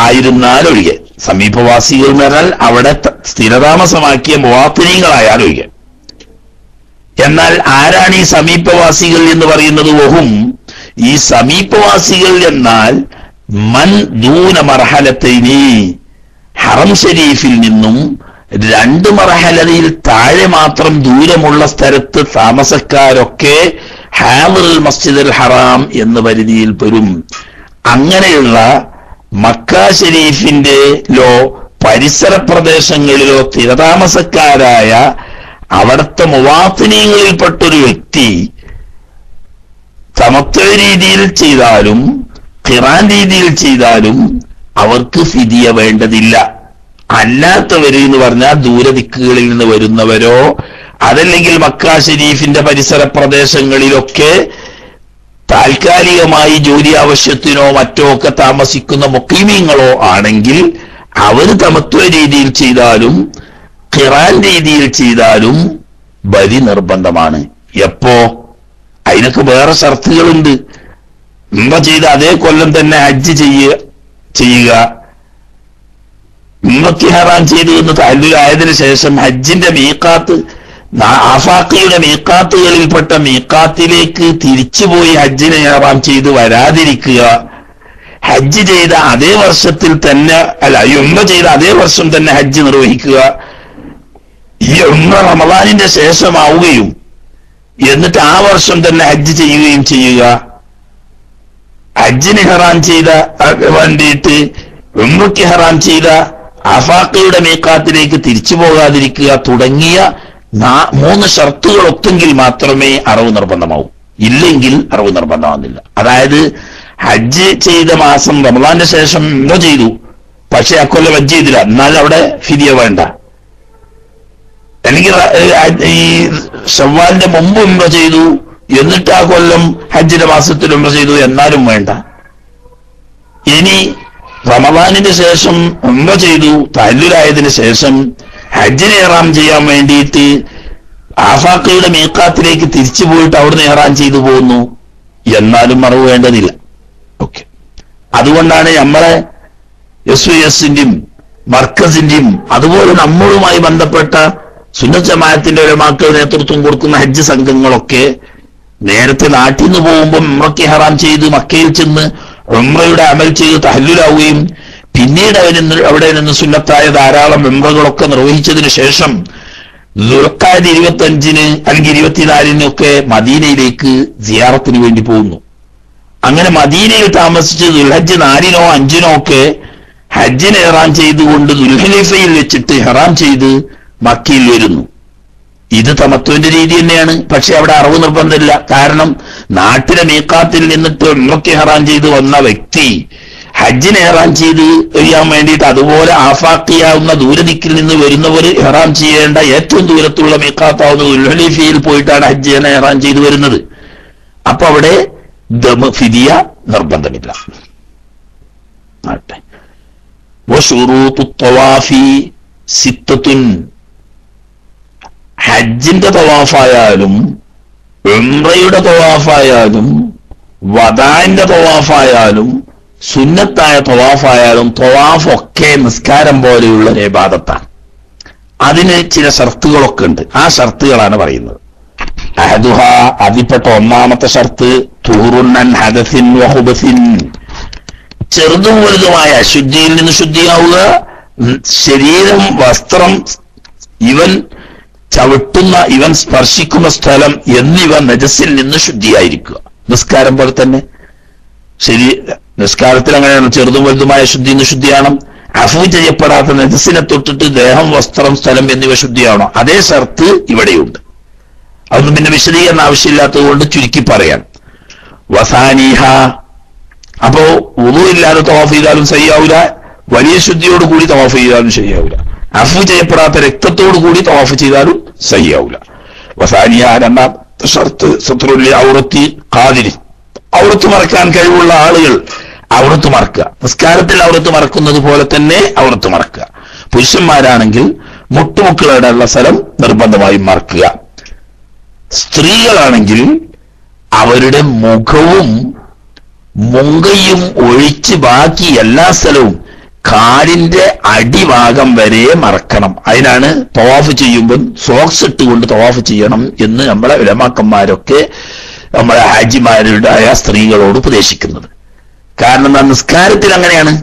ആയിരുന്നാലൊഴികെ. സമീപവാസികൾ എന്ന് പറഞ്ഞാൽ അവിടെ സ്ഥിരതാമസമാക്കിയ മുവാത്തിനീങ്ങളായാലൊഴികെ. എന്നാൽ ആരാണ് ഈ സമീപവാസികൾ എന്ന് പറയുന്നത്? വഹും, ഈ സമീപവാസികൾ എന്നാൽ മൻ ദൂന മർഹലത്തൈനി, ഹറം ഷരീഫിൽ നിന്നും 2 മർഹലയിൽ താഴെ മാത്രം ദൂരമുള്ള സ്ഥലത്ത് താമസക്കാരൊക്കെ ഹാദിറുൽ മസ്ജിദുൽ ഹറാം എന്ന പരിധിയിൽ പെടും. അങ്ങനെയുള്ള മക്ക ഷരീഫിന്റെ പരിസര പ്രദേശങ്ങളിലോ സ്ഥിരതാമസക്കാരായ അവിടുത്തെ മുവാത്തിനീങ്ങളിൽപ്പെട്ടൊരു വ്യക്തി തമത്വ രീതിയിൽ ചെയ്താലും ഖിറാൻ രീതിയിൽ ചെയ്താലും അവർക്ക് ഫിദിയ വേണ്ടതില്ല. അല്ലാത്തവര് എന്ന് പറഞ്ഞാൽ ദൂരദിക്കുകളിൽ നിന്ന് വരുന്നവരോ അതല്ലെങ്കിൽ മക്ക ഷരീഫിന്റെ പരിസര പ്രദേശങ്ങളിലൊക്കെ താൽക്കാലികമായി ജോലി ആവശ്യത്തിനോ മറ്റോ ഒക്കെ താമസിക്കുന്ന മുഖീമീങ്ങളോ ആണെങ്കിൽ അവർ തമത്വ രീതിയിൽ ചെയ്താലും ഖിറാൻ രീതിയിൽ ചെയ്താലും ബലി നിർബന്ധമാണ്. എപ്പോ? അതിനൊക്കെ വേറെ ഷർത്തുകളുണ്ട്. ഉംറ ചെയ്ത അതേ കൊല്ലം തന്നെ ഹജ്ജ് ചെയ്യുക. ഉംറയ്ക്ക് ഇഹ്റാം ചെയ്തു എന്ന് തഹല്ലുലായതിനു ശേഷം ഹജ്ജിന്റെ മീഖാത്ത്, ആഫാഖിയുടെ മീഖാത്തുകളിൽപ്പെട്ട മീഖാത്തിലേക്ക് തിരിച്ചുപോയി ഹജ്ജിനെ ഇഹ്റാം ചെയ്ത് വരാതിരിക്കുക. ഹജ്ജ് ചെയ്ത അതേ വർഷത്തിൽ തന്നെ ഉംറ ചെയ്ത അതേ വർഷം തന്നെ ഹജ്ജ് നിർവഹിക്കുക. ഈ ഉംറ റമദാനിന്റെ ശേഷമാവുകയും എന്നിട്ട് ആ വർഷം തന്നെ ഹജ്ജ് ചെയ്യുകയും ചെയ്യുക. ഹജ്ജിന് ഇഹ്റാം ചെയ്ത വേണ്ടിയിട്ട് ഉംറയ്ക്ക് ഇഹ്റാം ചെയ്ത ആഫാഖിയുടെ മീഖാത്തിലേക്ക് തിരിച്ചു പോകാതിരിക്കുക തുടങ്ങിയ 3 ഷർത്തുകൾ ഒത്തെങ്കിൽ മാത്രമേ അറവ് നിർബന്ധമാവൂ. ഇല്ലെങ്കിൽ അറവ് നിർബന്ധമാകുന്നില്ല. അതായത് ഹജ്ജ് ചെയ്ത മാസം റമദാന്റെ ശേഷം ഉംറ ചെയ്തു, പക്ഷെ അക്കൊല്ലം ഹജ്ജ് ചെയ്തില്ല, എന്നാൽ അവിടെ ഫിദിയ വേണ്ട. അല്ലെങ്കിൽ ഈ ശവ്വാലിന്റെ മുമ്പ് ഉംറ ചെയ്തു എന്നിട്ട് ആ കൊല്ലം ഹജ്ജിന്റെ മാസത്തിൽ ഉംറ ചെയ്തു, എന്നാലും വേണ്ട. ഇനി റമദാനിന് ശേഷം ഉംറ ചെയ്തു, തഹല്ലുലായതിനു ശേഷം ഹജ്ജിന് ഇഹ്റാം ചെയ്യാൻ വേണ്ടിയിട്ട് ആഫാഖിയുടെ മീഖാത്തിലേക്ക് തിരിച്ചു പോയിട്ട് അവിടുന്ന് ഇഹ്റാം ചെയ്തു പോകുന്നു, എന്നാലും മറവ് വേണ്ടതില്ല. ഓക്കെ, അതുകൊണ്ടാണ് നമ്മളെ SYSന്റെയും മർക്കസിന്റെയും അതുപോലെ നമ്മളുമായി ബന്ധപ്പെട്ട സുന്നത്ത് ജമാഅത്തിന്റെ ഉലമാക്കൾ നേതൃത്വം കൊടുക്കുന്ന ഹജ്ജ് സംഘങ്ങളൊക്കെ നേരത്തെ നാട്ടിൽ നിന്ന് പോകുമ്പോൾ ഉംറയ്ക്ക് ഹറാം ചെയ്ത് മക്കയിൽ ചെന്ന് ഉംറയുടെ അമൽ ചെയ്ത് തഹല്ലുലാവുകയും പിന്നീട് അവിടെ നിന്ന് സുന്നത്തായ ധാരാളം ഉംറകളൊക്കെ നിർവഹിച്ചതിന് ശേഷം ദുൽഖഅദ 25 അല്ലെങ്കിൽ 24 ഒക്കെ മദീനയിലേക്ക് സിയാറത്തിന് വേണ്ടി പോകുന്നു. അങ്ങനെ മദീനയിൽ താമസിച്ച് ദുൽഹജ്ജ് 4 5 ഒക്കെ ഹജ്ജിന് ഇഹ്റാം ചെയ്തുകൊണ്ട് ദുൽഹുലൈഫയിൽ വെച്ചിട്ട് ഇഹ്റാം ചെയ്ത് മക്കയിൽ വരുന്നു. ഇത് തമത്വന്റെ രീതി തന്നെയാണ്. പക്ഷെ അവിടെ അറവ് നിർബന്ധമില്ല. കാരണം നാട്ടിലെ മീഖാത്തിൽ നിന്നിട്ട് ഉംറയ്ക്ക് ഇഹ്റാം ചെയ്ത് വന്ന വ്യക്തി ഹജ്ജിന് ഇഹ്റാം ചെയ്ത് ചെയ്യാൻ വേണ്ടിയിട്ട് അതുപോലെ ആഫാഖിയാവുന്ന ദൂരദിക്കിൽ നിന്ന് വരുന്നവർ ഇഹ്റാം ചെയ്യേണ്ട ഏറ്റവും ദൂരത്തുള്ള മീഖാത്താവുന്ന ദുൽഹുലൈഫയിൽ പോയിട്ടാണ് ഹജ്ജിന് ഇഹ്റാം ചെയ്ത് വരുന്നത്. അപ്പൊ അവിടെ ഫിദിയ നിർബന്ധമില്ല. ഹജ്ജിന്റെ തവാഫായാലും ഉംറയുടെ തവാഫായാലും വദാഇന്റെ തവാഫായാലും സുന്നത്തായ തവാഫായാലും തവാഫൊക്കെ നിസ്കാരം പോലെയുള്ള ഒരു ഇബാദത്താണ്. അതിന് ചില ഷർത്തുകളൊക്കെ ഉണ്ട്. ആ ഷർത്തുകളാണ് പറയുന്നത്. അഹദുഹ, അതിൽപ്പെട്ട ഒന്നാമത്തെ ഷർത്ത് തുഹുറുൻ ഹദസിൻ വഹുബസിൻ, ചെറുതും വലുതുമായ അശുദ്ധിയിൽ നിന്ന് ശുദ്ധിയാവുക. ശരീരം, വസ്ത്രം, ഇവൻ ചവിട്ടുന്ന, ഇവൻ സ്പർശിക്കുന്ന സ്ഥലം എന്നിവ നജസിൽ നിന്ന് ശുദ്ധിയായിരിക്കുക. നിസ്കാരം പോലെ തന്നെ ശരി, നിസ്കാരത്തിൽ അങ്ങനെയാണ്. ചെറുതും വലുതുമായ ശുദ്ധി നിന്ന് ശുദ്ധിയാണ്. അഫു ചെയ്യപ്പെടാത്ത നജസിനെ തൊട്ടിട്ട് ദേഹം, വസ്ത്രം, സ്ഥലം എന്നിവ ശുദ്ധിയാണോ? അതേ ഷർത്ത് ഇവിടെയുണ്ട്. അതൊന്നും പിന്നെ വിശദീകരണം ആവശ്യമില്ലാത്തത് കൊണ്ട് ചുരുക്കി പറയാൻ. വസാനിഹ, അപ്പോ വുളു ഇല്ലാതെ തവാഫ് ചെയ്താലും ശരിയാവില്ല, വലിയ ശുദ്ധിയോട് കൂടി തവാഫ് ചെയ്താലും ശരിയാവില്ല, അഫു ചെയ്യപ്പെടാത്ത രക്തത്തോടു കൂടി തവാഫ് ചെയ്താലും ശരിയാവില്ല. വസാനിഹ, രണ്ടാമത്തെ ഷർത്ത് സത്രുൽ ഔറത്തി ഖാദിരി, ഔറത്ത് മറക്കാൻ കഴിവുള്ള ആളുകൾ ഔറത്ത് മറക്കുക. നിസ്കാരത്തിൽ ഔറത്ത് മറക്കുന്നത് പോലെ തന്നെ ഔറത്ത് മറക്കുക. പുരുഷന്മാരാണെങ്കിൽ മുട്ടുമുക്കളുള്ള സ്ഥലം നിർബന്ധമായും മറക്കുക. സ്ത്രീകളാണെങ്കിൽ അവരുടെ മുഖവും മുങ്കയും ഒഴിച്ച് ബാക്കി എല്ലാ സ്ഥലവും കാലിന്റെ അടിഭാഗം വരെ മറക്കണം. അതിനാണ് തവാഫ് ചെയ്യുമ്പോൾ സോക്സ് ഇട്ടുകൊണ്ട് തവാഫ് ചെയ്യണം എന്ന് നമ്മളെ ഉലമാക്കന്മാരൊക്കെ നമ്മളെ ഹാജിമാരുടായ സ്ത്രീകളോട് ഉപദേശിക്കുന്നത്. കാരണം നിസ്കാരത്തിൽ അങ്ങനെയാണ്.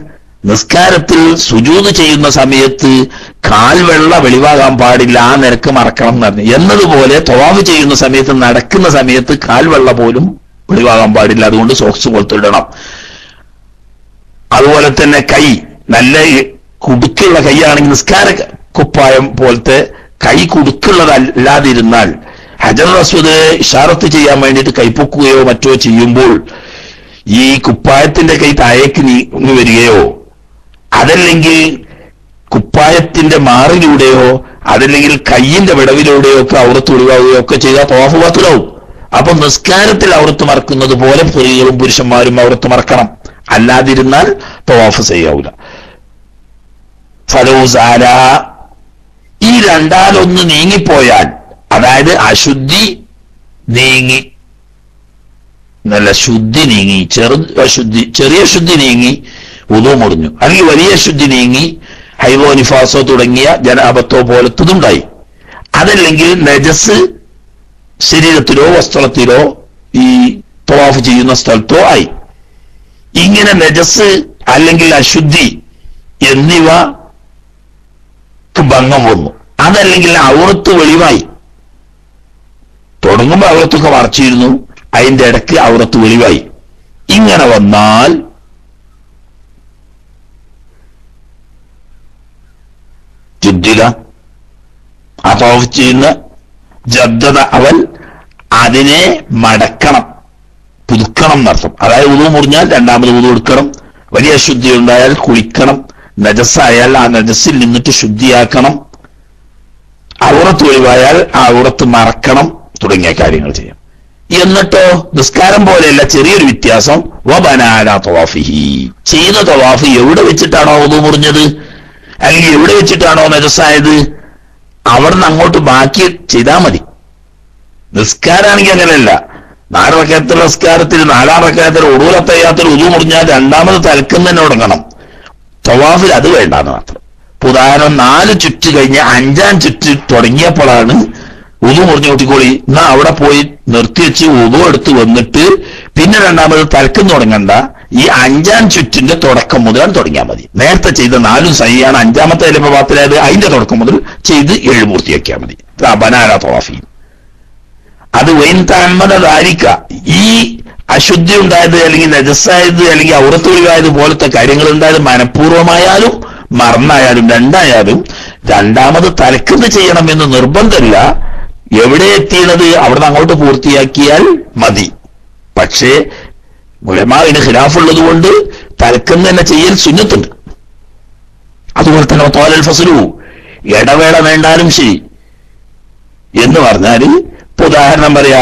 നിസ്കാരത്തിൽ സുജൂദ് ചെയ്യുന്ന സമയത്ത് കാൽവെള്ള വെളിവാകാൻ പാടില്ല, ആ നിരക്ക് മറക്കണം എന്ന് പറഞ്ഞു. എന്നതുപോലെ തവാഫ് ചെയ്യുന്ന സമയത്ത്, നടക്കുന്ന സമയത്ത് കാൽവെള്ള പോലും വെളിവാകാൻ പാടില്ല. അതുകൊണ്ട് സോക്സ് പോലത്തെ ഇടണം. അതുപോലെ തന്നെ കൈ, നല്ല കുടുക്കുള്ള കൈയാണെങ്കിൽ നിസ്കാര കുപ്പായം പോലത്തെ കൈ കുടുക്കുള്ളതല്ലാതിരുന്നാൽ ഹജർ അസ്വദ് ഇഷാറത്ത് ചെയ്യാൻ വേണ്ടിയിട്ട് കൈപ്പൊക്കുകയോ മറ്റോ ചെയ്യുമ്പോൾ ഈ കുപ്പായത്തിന്റെ കൈ താഴേക്ക് നീങ്ങി വരികയോ, അതല്ലെങ്കിൽ കുപ്പായത്തിന്റെ മാറിലൂടെയോ, അതല്ലെങ്കിൽ കയ്യിന്റെ വിടവിലൂടെയോ ഒക്കെ ഔറത്ത് ഒഴിവാകുകയോ ഒക്കെ ചെയ്താൽ തവാഫ് ബാത്തിലാവും. അപ്പൊ നിസ്കാരത്തിൽ ഔറത്ത് മറക്കുന്നത് പോലെ സ്ത്രീകളും പുരുഷന്മാരും ഔറത്ത് മറക്കണം. അല്ലാതിരുന്നാൽ തവാഫ് ചെയ്യാവൂല. ഫലൂസാല, ഈ രണ്ടാലൊന്ന് നീങ്ങിപ്പോയാൽ, അതായത് അശുദ്ധി നീങ്ങി, നല്ല ശുദ്ധി നീങ്ങി, ചെറിയ ശുദ്ധി നീങ്ങി വുളു മുറിഞ്ഞു, അല്ലെങ്കിൽ വലിയ ശുദ്ധി നീങ്ങി ഹൈവോ നിഫാസോ തുടങ്ങിയ ജനാബത്തോ പോലത്തതുണ്ടായി, അതല്ലെങ്കിൽ നജസ് ശരീരത്തിലോ വസ്ത്രത്തിലോ ഈ തവാഫ് ചെയ്യുന്ന സ്ഥലത്തോ ആയി. ഇങ്ങനെ നജസ് അല്ലെങ്കിൽ അശുദ്ധി എന്നിവ ഭംഗം വന്നു, അതല്ലെങ്കിൽ ഔറത്ത് വെളിവായി. തുടങ്ങുമ്പോൾ ഔറത്തൊക്കെ മറച്ചിരുന്നു, അതിന്റെ ഇടയ്ക്ക് ഔറത്ത് വെളിവായി. ഇങ്ങനെ വന്നാൽ ജുദ്ദില, ആ തവാഫ് ചെയ്യുന്ന ജദ്ദത, അവൻ അതിനെ മടക്കണം, പുതുക്കണം എന്നർത്ഥം. അതായത് വുളു മുറിഞ്ഞാൽ രണ്ടാമത് വുളു എടുക്കണം, വലിയ ശുദ്ധി ഉണ്ടായാൽ കുളിക്കണം, നജസ്സായാൽ ആ നജസ്സിൽ നിന്നിട്ട് ശുദ്ധിയാക്കണം, ഔറത്ത് ഒഴിവായാൽ ആ ഔറത്ത് മറക്കണം, തുടങ്ങിയ കാര്യങ്ങൾ ചെയ്യാം. എന്നിട്ടോ നിസ്കാരം പോലെയല്ല, ചെറിയൊരു വ്യത്യാസം. വബനാല തവാഫിഹി, ചെയ്യുന്ന തവാഫ് എവിടെ വെച്ചിട്ടാണോ വുളു മുറിഞ്ഞത്, അല്ലെങ്കിൽ എവിടെ വെച്ചിട്ടാണോ നജസ്സായത്, അവിടെ നിന്ന് അങ്ങോട്ട് ബാക്കി ചെയ്താൽ മതി. നിസ്കാരാണെങ്കിൽ അങ്ങനെയല്ല. 4 റക്അത്തുള്ള നിസ്കാരത്തിൽ 4-ാം റക്അത്തിൽ ഉളൂലത്തയ്യാത്തിൽ വുളു മുറിഞ്ഞാൽ രണ്ടാമത് തലക്കുന്ന തന്നെ തുടങ്ങണം. തവാഫിൽ അത് വേണ്ടാന്ന് മാത്രം. ഉദാഹരണം 4 ചുറ്റ് കഴിഞ്ഞ് 5-ാം ചുറ്റ് തുടങ്ങിയപ്പോഴാണ് ഉദു മുറിഞ്ഞു കൂട്ടിക്കോളി, എന്നാ അവിടെ പോയി നിർത്തിവെച്ച് ഉദു എടുത്ത് വന്നിട്ട് പിന്നെ രണ്ടാമത് തലക്കും തുടങ്ങണ്ട. ഈ 5-ാം ചുറ്റിന്റെ തുടക്കം മുതൽ തുടങ്ങിയാൽ മതി. നേരത്തെ ചെയ്ത 4 സഹിയാണ്, 5-ാമത്തെ പാത്തിലായത് അതിന്റെ തുടക്കം മുതൽ ചെയ്ത് 7 പൂർത്തിയാക്കിയാൽ മതി. ബനാല തവാഫി അത് വൈൻ താൻമതാരിക്ക. ഈ അശുദ്ധി ഉണ്ടായത് അല്ലെങ്കിൽ നജസ്സായത് അല്ലെങ്കിൽ ഔറത്തൊഴിവായത് പോലത്തെ കാര്യങ്ങൾ ഉണ്ടായത് മനഃപൂർവ്വമായാലും മറന്നായാലും രണ്ടായാലും രണ്ടാമത് തലക്കുന്നത് ചെയ്യണമെന്ന് നിർബന്ധമില്ല. എവിടെ എത്തിയത് അവിടുന്ന് അങ്ങോട്ട് പൂർത്തിയാക്കിയാൽ മതി. പക്ഷേ ഉലമാവിന് ഖിലാഫുള്ളത് കൊണ്ട് തലക്കുന്ന തന്നെ ചെയ്യൽ സുന്നത്തുണ്ട്. അതുപോലെ തന്നെ തോലൽ ഫസ്ലു ഇടവേള വേണ്ടാലും ശരി എന്ന് പറഞ്ഞാല് ഇപ്പൊ ഉദാഹരണം പറയാ,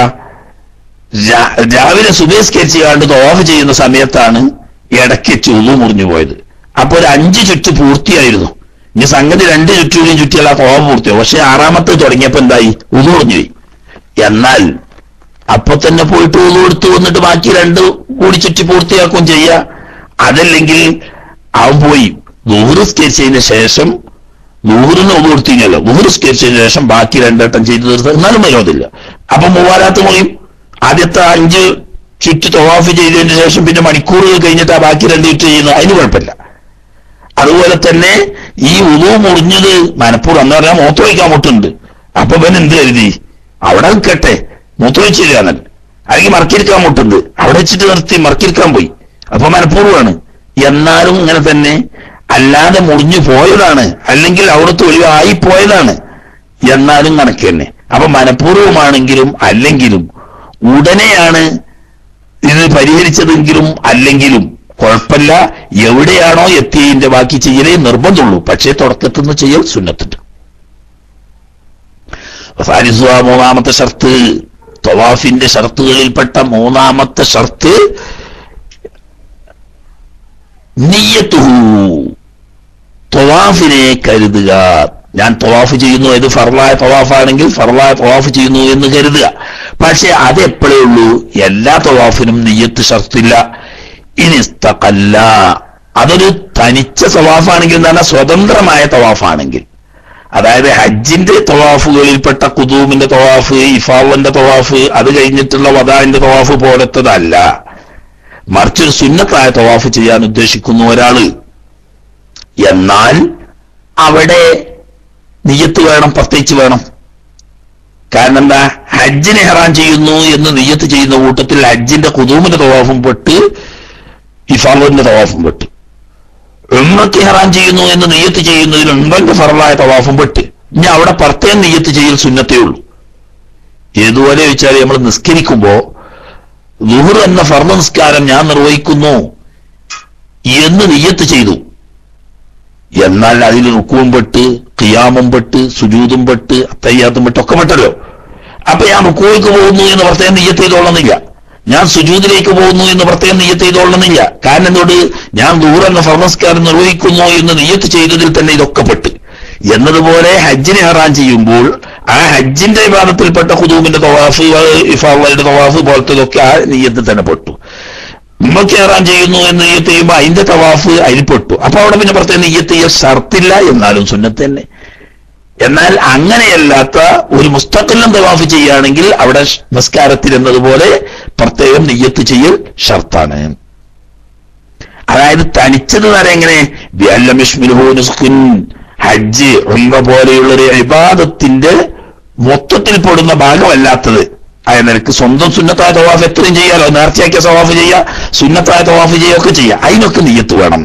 രാവിലെ സുബഹിസ്കരിച്ച് കണ്ട് തവാഫ് ചെയ്യുന്ന സമയത്താണ് ഇടയ്ക്ക് ഉളു മുറിഞ്ഞു പോയത്. അപ്പൊ ഒരു 5 ചുറ്റ് പൂർത്തിയായിരുന്നു. ഇനി സംഗതി 2 ചുറ്റുകൂടിയും ചുറ്റിയാൽ ആ തവാഫ് പൂർത്തിയാവും. പക്ഷെ 6-ാമത്തെ തുടങ്ങിയപ്പോ എന്തായി, ഉളു മുറിഞ്ഞുപോയി. എന്നാൽ അപ്പൊ തന്നെ പോയിട്ട് ഉളു എടുത്ത് വന്നിട്ട് ബാക്കി 2 കൂടി ചുറ്റി പൂർത്തിയാക്കുകയും ചെയ്യുക. അതല്ലെങ്കിൽ അവൻ പോയി ളുഹ്റിസ്കരിച്ചതിന് ശേഷം, ളുഹ്റിന് ഉളു എടുത്തില്ലല്ലോ, ളുഹ്റിസ്കരിച്ചതിന് ശേഷം ബാക്കി 2 വട്ടം ചെയ്ത് തീർത്ത് എന്നാലും വിരോധമില്ല. അപ്പൊ മുവാലാത്ത് പോയും ആദ്യത്തെ 5 ചുറ്റ് തവാഫ് ചെയ്തതിന് ശേഷം പിന്നെ മണിക്കൂറുകൾ കഴിഞ്ഞിട്ട് ആ ബാക്കി 2 ചുറ്റ് ചെയ്യുന്നത് അതിന് കുഴപ്പമില്ല. അതുപോലെ തന്നെ ഈ ഉളു മുറിഞ്ഞത് മനഃപൂർവ്വം എന്ന് പറഞ്ഞാൽ മൂത്രമൊഴിക്കാൻ മുട്ടുണ്ട്. അപ്പൊ പിന്നെ എന്ത് കരുതി, അവിടെ നിൽക്കട്ടെ, മൂത്രമൊഴിച്ചില്ല എന്നല്ല, അല്ലെങ്കിൽ മറക്കിരിക്കാൻ മുട്ടുണ്ട്, അവിടെ വെച്ചിട്ട് നിർത്തി മറക്കിരിക്കാൻ പോയി, അപ്പൊ മനഃപൂർവ്വമാണ്. എന്നാലും ഇങ്ങനെ തന്നെ അല്ലാതെ മുറിഞ്ഞു പോയതാണ്, അല്ലെങ്കിൽ അവിടുത്തെ ഒഴിവായി പോയതാണ്, എന്നാലും കണക്ക് തന്നെ. അപ്പൊ മനഃപൂർവ്വമാണെങ്കിലും അല്ലെങ്കിലും ഉടനെയാണ് ഇത് പരിഹരിച്ചതെങ്കിലും അല്ലെങ്കിലും കുഴപ്പമില്ല. എവിടെയാണോ എത്തിയതിന്റെ ബാക്കി ചെയ്യലേ നിർബന്ധമുള്ളൂ. പക്ഷേ തുടക്കത്തുനിന്ന് ചെയ്യൽ സുന്നത്തുണ്ട്. 3-ാമത്തെ ഷർത്ത്, തവാഫിന്റെ ഷർത്തുകളിൽപ്പെട്ട 3-ാമത്തെ ഷർത്ത് നിയ്യത്തുഹു, തവാഫിനെ കരുതുക. ഞാൻ തവാഫ് ചെയ്യുന്നു, ഇത് ഫർളായ തവാഫാണെങ്കിൽ ഫർളായ തവാഫ് ചെയ്യുന്നു എന്ന് കരുതുക. പക്ഷെ അതെപ്പോഴേ ഉള്ളൂ, എല്ലാ തവാഫിനും നിയ്യത്ത് ഷർത്തില്ല. ഇനിസ്തഖല്ല, അതൊരു തനിച്ച തവാഫാണെങ്കിൽ എന്താണ്, സ്വതന്ത്രമായ തവാഫാണെങ്കിൽ, അതായത് ഹജ്ജിന്റെ തവാഫുകളിൽപ്പെട്ട ഖുദൂമിന്റെ തവാഫ്, ഇഫാദന്റെ തവാഫ്, അത് കഴിഞ്ഞിട്ടുള്ള വദാഇന്റെ തവാഫ് പോലത്തതല്ല. മറിച്ചൊരു സുന്നത്തായ തവാഫ് ചെയ്യാൻ ഉദ്ദേശിക്കുന്ന ഒരാള്, എന്നാൽ അവിടെ നിയ്യത്ത് വേണം, പ്രത്യേകിച്ച് വേണം. കാരണം എന്താ, ഹജ്ജിന് ഇഹ്റാം ചെയ്യുന്നു എന്ന് നിയ്യത്ത് ചെയ്യുന്ന കൂട്ടത്തിൽ ഹജ്ജിന്റെ ഖുദൂമിന്റെ തവാഫും പെട്ട് ഇഫാദന്റെ തവാഫും പെട്ട്, ഉംറയ്ക്ക് ഇഹ്റാം ചെയ്യുന്നു എന്ന് നിയ്യത്ത് ചെയ്യുന്നതിൽ ഉംറന്റെ ഫർളായ തവാഫും പെട്ട്. ഇനി അവിടെ പ്രത്യേകം നിയ്യത്ത് ചെയ്യൽ സുന്നത്തേ ഉള്ളൂ. ഏതുപോലെ വെച്ചാൽ നമ്മൾ നിസ്കരിക്കുമ്പോ ളുഹ്ർ എന്ന ഫർള് നിസ്കാരം ഞാൻ നിർവഹിക്കുന്നു എന്ന് നിയ്യത്ത് ചെയ്തു, എന്നാൽ അതിൽ റുക്കുവും പെട്ട് ഖിയാമും പെട്ട് സുജൂദും പെട്ട് തയ്യാത്തും പെട്ട് ഒക്കെ പെട്ടല്ലോ. അപ്പൊ ഞാൻ റുക്കുവിലേക്ക് പോകുന്നു എന്ന് പ്രത്യേകം നിയ്യത്ത് ചെയ്തോളന്നില്ല, ഞാൻ സുജൂദിലേക്ക് പോകുന്നു എന്ന് പ്രത്യേകം നിയ്യത്ത് ചെയ്തോളന്നില്ല. കാരണം എന്തുകൊണ്ട്, ഞാൻ ളുഹ്ർ എന്ന ഫർള് നിസ്കാരം നിർവഹിക്കുന്നു എന്ന് നിയ്യത്ത് ചെയ്തതിൽ തന്നെ ഇതൊക്കെ പെട്ട്. എന്നതുപോലെ ഹജ്ജിന് ഇഹ്റാം ചെയ്യുമ്പോൾ ആ ഹജ്ജിന്റെ വിഭാഗത്തിൽപ്പെട്ട ഖുദൂമിന്റെ തവാഫ്, ഇഫാദയുടെ തവാഫ് പോലത്തതൊക്കെ ആ നിയ്യത്തിൽ തന്നെ പെട്ടു. ഉംറയ്ക്ക് ഇഹ്റാം ചെയ്യുന്നു എന്ന് നിയ്യത്ത് ചെയ്യുമ്പോൾ അതിന്റെ തവാഫ് അതിൽ പെട്ടു. അപ്പൊ അവിടെ പിന്നെ പ്രത്യേകം നിയ്യത്ത് ചെയ്യാൻ ഷർത്തില്ല, എന്നാലും സുന്നത്ത് തന്നെ. എന്നാൽ അങ്ങനെയല്ലാത്ത ഒരു മുസ്തഖിലും തവാഫ് ചെയ്യുകയാണെങ്കിൽ അവിടെ നിസ്കാരത്തിൽ എന്നതുപോലെ പ്രത്യേകം നിയ്യത്ത് ചെയ്യൽ ഷർത്താണ്. അതായത് തനിച്ചത് നേരെ എങ്ങനെ, ഹജ്ജ് ഉംറ പോലെയുള്ള ഒരു ഇബാദത്തിന്റെ മൊത്തത്തിൽ പെടുന്ന ഭാഗമല്ലാത്തത് ആയ നിലക്ക് സ്വന്തം സുന്നത്തായ തവാഫ് എത്രയും ചെയ്യാലോ, നേർച്ചയാക്കിയ തവാഫ് ചെയ്യാം, സുന്നത്തായ തവാഫ് ചെയ്യുകയൊക്കെ ചെയ്യാം, അതിനൊക്കെ നിയ്യത്ത് വേണം.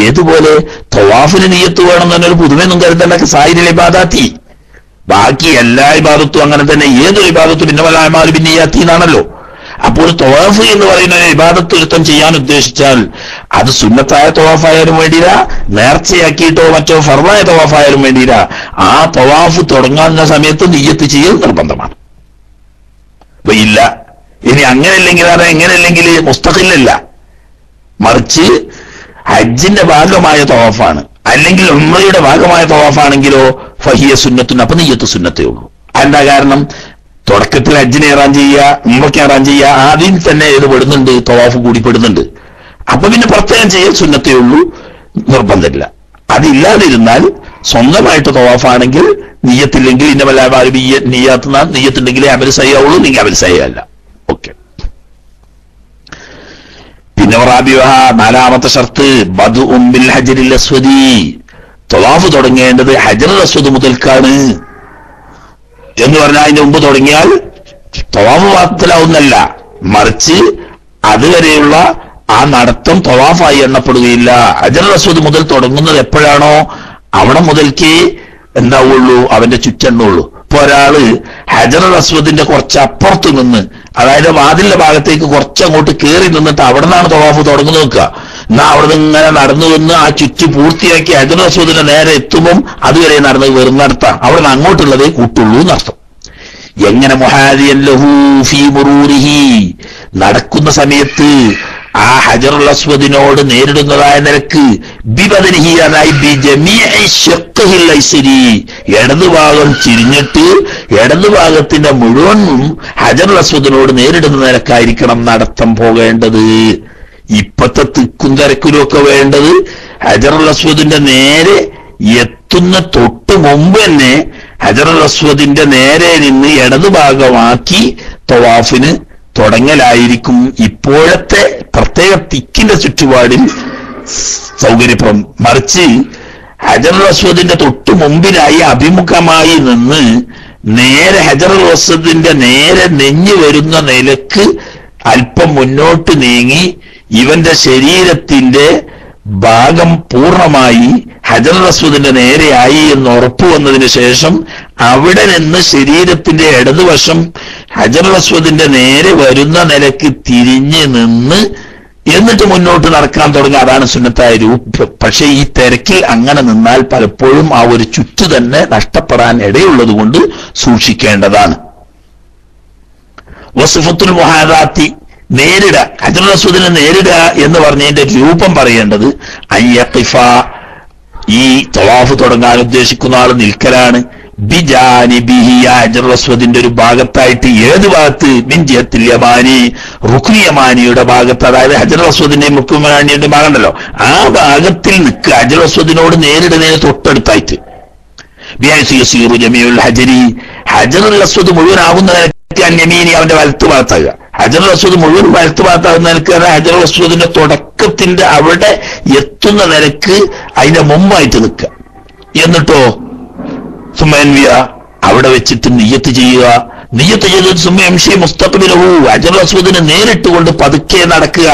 ഏതുപോലെ തവാഫിന് നിയ്യത്ത് വേണം എന്ന് പറഞ്ഞൊരു പുതുമയൊന്നും കരുതേണ്ട, സായിരിൽ ഇബാദാത്തി, ബാക്കി എല്ലാ ഇബാദത്തും അങ്ങനെ തന്നെ. ഏതൊരു ഇബാദത്തും ഭിന്നമലാമാലും ഭിന്നയാത്തി എന്നാണല്ലോ. അപ്പോൾ തവാഫ് എന്ന് പറയുന്ന ഇബാദത്ത് ഒരുത്തം ചെയ്യാൻ ഉദ്ദേശിച്ചാൽ അത് സുന്നത്തായ തവാഫായാലും വേണ്ടിയില്ല, നേർച്ചയാക്കിയിട്ടോ മറ്റോ ഫർളായ തവാഫായാലും വേണ്ടിയില്ല, ആ തവാഫ് തുടങ്ങാവുന്ന സമയത്ത് നിയ്യത്ത് ചെയ്യൽ നിർബന്ധമാണ്. അപ്പൊ ഇല്ല, ഇനി അങ്ങനെയല്ലെങ്കിൽ എങ്ങനെയല്ലെങ്കിൽ മുസ്തഖിലല്ല, മറിച്ച് ഹജ്ജിന്റെ ഭാഗമായ തവാഫാണ്, അല്ലെങ്കിൽ ഉംറയുടെ ഭാഗമായ തവാഫാണെങ്കിലോ ഫഹിയ സുന്നത്തുൻ, അപ്പൊ നിയ്യത്ത് സുന്നത്തേ ഉള്ളൂ. എന്താ കാരണം, തുടക്കത്തിൽ ഹജ്ജിനെ ഇഹ്റാം ചെയ്യുക, ഉംറയ്ക്ക് ഇഹ്റാം ചെയ്യുക, ആദ്യം തന്നെ ഇത് പെടുന്നുണ്ട്, തവാഫ് കൂടി പെടുന്നുണ്ട്. അപ്പൊ പിന്നെ പ്രത്യേകം ചെയ്യൽ സുന്നത്തേ ഉള്ളൂ, നിർബന്ധമില്ല. അതില്ലാതിരുന്നാൽ സ്വന്തമായിട്ട് തവാഫാണെങ്കിൽ നിയ്യത്തില്ലെങ്കിൽ ഇന്നമല്ല നിയ്യത്തുണ്ടെങ്കിലേ അമൽ സയ്യാവുള്ളൂ, നിങ്ങൾ അമൽ സയ്യല്ല. ഓക്കെ. പിന്നെ നാലാമത്തെ ഷർത്ത് ബദു ബിൽ ഹജറിൽ അസ്വദി, തവാഫ് തുടങ്ങേണ്ടത് ഹജറുൽ അസ്വദ് മുതൽക്കാണ് എന്ന് പറഞ്ഞാൽ അതിന്റെ മുമ്പ് തുടങ്ങിയാൽ തവാഫ് വാത്തിലാവുന്നല്ല, മറിച്ച് അതുവരെയുള്ള ആ നടത്തം തവാഫായി എണ്ണപ്പെടുകയില്ല. ഹജറുൽ അസ്വദ് മുതൽ തുടങ്ങുന്നത് എപ്പോഴാണോ അവിടെ മുതൽക്കേ എന്താവുള്ളൂ, അവന്റെ ചുറ്റെണ്ണുള്ളൂ. ഇപ്പൊ ഒരാള് ഹജറുൽ അസ്വദിന്റെ കുറച്ചപ്പുറത്ത് നിന്ന്, അതായത് വാതിലിന്റെ ഭാഗത്തേക്ക് കുറച്ചങ്ങോട്ട് കയറി നിന്നിട്ട് അവിടെ നിന്നാണ് തവാഫ് തുടങ്ങുന്നത് നോക്കുക. എന്നാ അവിടെ നിന്ന് ഇങ്ങനെ നടന്നു വന്ന് ആ ചുറ്റ് പൂർത്തിയാക്കി ഹജറുൽ അസ്വദിന്റെ നേരെ എത്തുമ്പം അതുവരെ നടന്നത് വെറും നടത്താം, അവിടെ നിന്ന് അങ്ങോട്ടുള്ളതേ കൂട്ടുള്ളൂ എന്നർത്ഥം. എങ്ങനെ മുഹാദിയൻ ലഹു ഫീ മുറൂരിഹി, നടക്കുന്ന സമയത്ത് ആ ഹജറുൽ അസ്വദിനോട് നേരിടുന്നതായ നിലക്ക് ബിബദനിഹി, അതായി ബിജമീഇ ശഖ്ഹിൽ ഐസരി, ഇടതുഭാഗം ചിരിഞ്ഞിട്ട് ഇടതുഭാഗത്തിന്റെ മുഴുവനും ഹജറുൽ അസ്വദിനോട് നേരിടുന്ന നിലക്കായിരിക്കണം നടത്തം പോകേണ്ടത്. ഇപ്പത്തെ തിക്കും തിരക്കിലും ഒക്കെ വേണ്ടത് ഹജറുൽ അസ്വദിന്റെ നേരെ എത്തുന്ന തൊട്ട് മുമ്പ് തന്നെ ഹജറുൽ അസ്വദിന്റെ നേരെ നിന്ന് ഇടതുഭാഗമാക്കി തവാഫിന് തുടങ്ങലായിരിക്കും ഇപ്പോഴത്തെ പ്രത്യേക തിക്കിന്റെ ചുറ്റുപാടിൽ സൗകര്യപ്രദം. മറിച്ച് ഹജറുൽ അസ്വദിന്റെ തൊട്ടു മുമ്പിലായി അഭിമുഖമായി നിന്ന് നേരെ ഹജറുൽ അസ്വദിന്റെ നേരെ നെഞ്ഞു വരുന്ന നിലക്ക് അല്പം മുന്നോട്ട് നീങ്ങി ഇവന്റെ ശരീരത്തിന്റെ ഭാഗം പൂർണ്ണമായി ഹജറുൽ അസ്വദിന്റെ നേരെയായി എന്ന് ഉറപ്പു വന്നതിന് ശേഷം അവിടെ നിന്ന് ശരീരത്തിന്റെ ഇടതുവശം ഹജറുൽ അസ്വദിന്റെ നേരെ വരുന്ന നിലക്ക് തിരിഞ്ഞ് നിന്ന് എന്നിട്ട് മുന്നോട്ട് നടക്കാൻ തുടങ്ങുക. അതാണ് സുന്നത്തായ രൂപം. പക്ഷെ ഈ തിരക്കിൽ അങ്ങനെ നിന്നാൽ പലപ്പോഴും ആ ഒരു ചുറ്റു തന്നെ നഷ്ടപ്പെടാൻ ഇടയുള്ളത് കൊണ്ട് സൂക്ഷിക്കേണ്ടതാണ്. വസിഫത്തുൽ മുഹാദാത്തി, നേരിടുക, ഹജറുൽ അസ്വദിനെ നേരിടുക എന്ന് പറഞ്ഞതിന്റെ രൂപം പറയേണ്ടത് അയ്യഖിഫ, ഈ തവാഫ് തുടങ്ങാൻ ഉദ്ദേശിക്കുന്ന ആൾ നിൽക്കലാണ്, ബിജാനിബിഹി, ഹജറുൽ അസ്വദിന്റെ ഒരു ഭാഗത്തായിട്ട്. ഏത് ഭാഗത്ത്? മിൻ ജിഹത്തിൽ യമാനി, റുക്നി യമാനിയുടെ ഭാഗത്ത്, അതായത് ഹജറുൽ അസ്വദിന്റെയും റുക്നി യമാനിയുടെ ഭാഗം ഉണ്ടല്ലോ, ആ ഭാഗത്തിൽ നിൽക്കുക, ഹജറുൽ അസ്വദിനോട് നേരിടുന്നതിന് തൊട്ടടുത്തായിട്ട്. ബിയസീറു ജമീഉൽ ഹജരി, ഹജറുൽ അസ്വദ് മുഴുവനാകുന്ന നിലയ്ക്ക് അന്യമീനി, അവന്റെ വലത്ത് ഭാഗത്താകുക. ഹജറുൽ അസ്വദ് മുഴുവൻ വലത്ത് ഭാഗത്താകുന്ന നിലക്ക് ഹജറുൽ അസ്വദിന്റെ തുടക്കത്തിന്റെ അവിടെ എത്തുന്ന നിലക്ക് അതിന്റെ മുമ്പായിട്ട് നിൽക്കുക. എന്നിട്ടോ സുമൻവിയ, അവിടെ വെച്ചിട്ട് നിയ്യത്ത് ചെയ്യുക. നിയ്യത്ത് ചെയ്തിട്ട് സുമംഷി മുസ്തഖ്ബിലഹു, ഹജറുൽ അസ്വദിനെ നേരിട്ടുകൊണ്ട് പതുക്കെ നടക്കുക.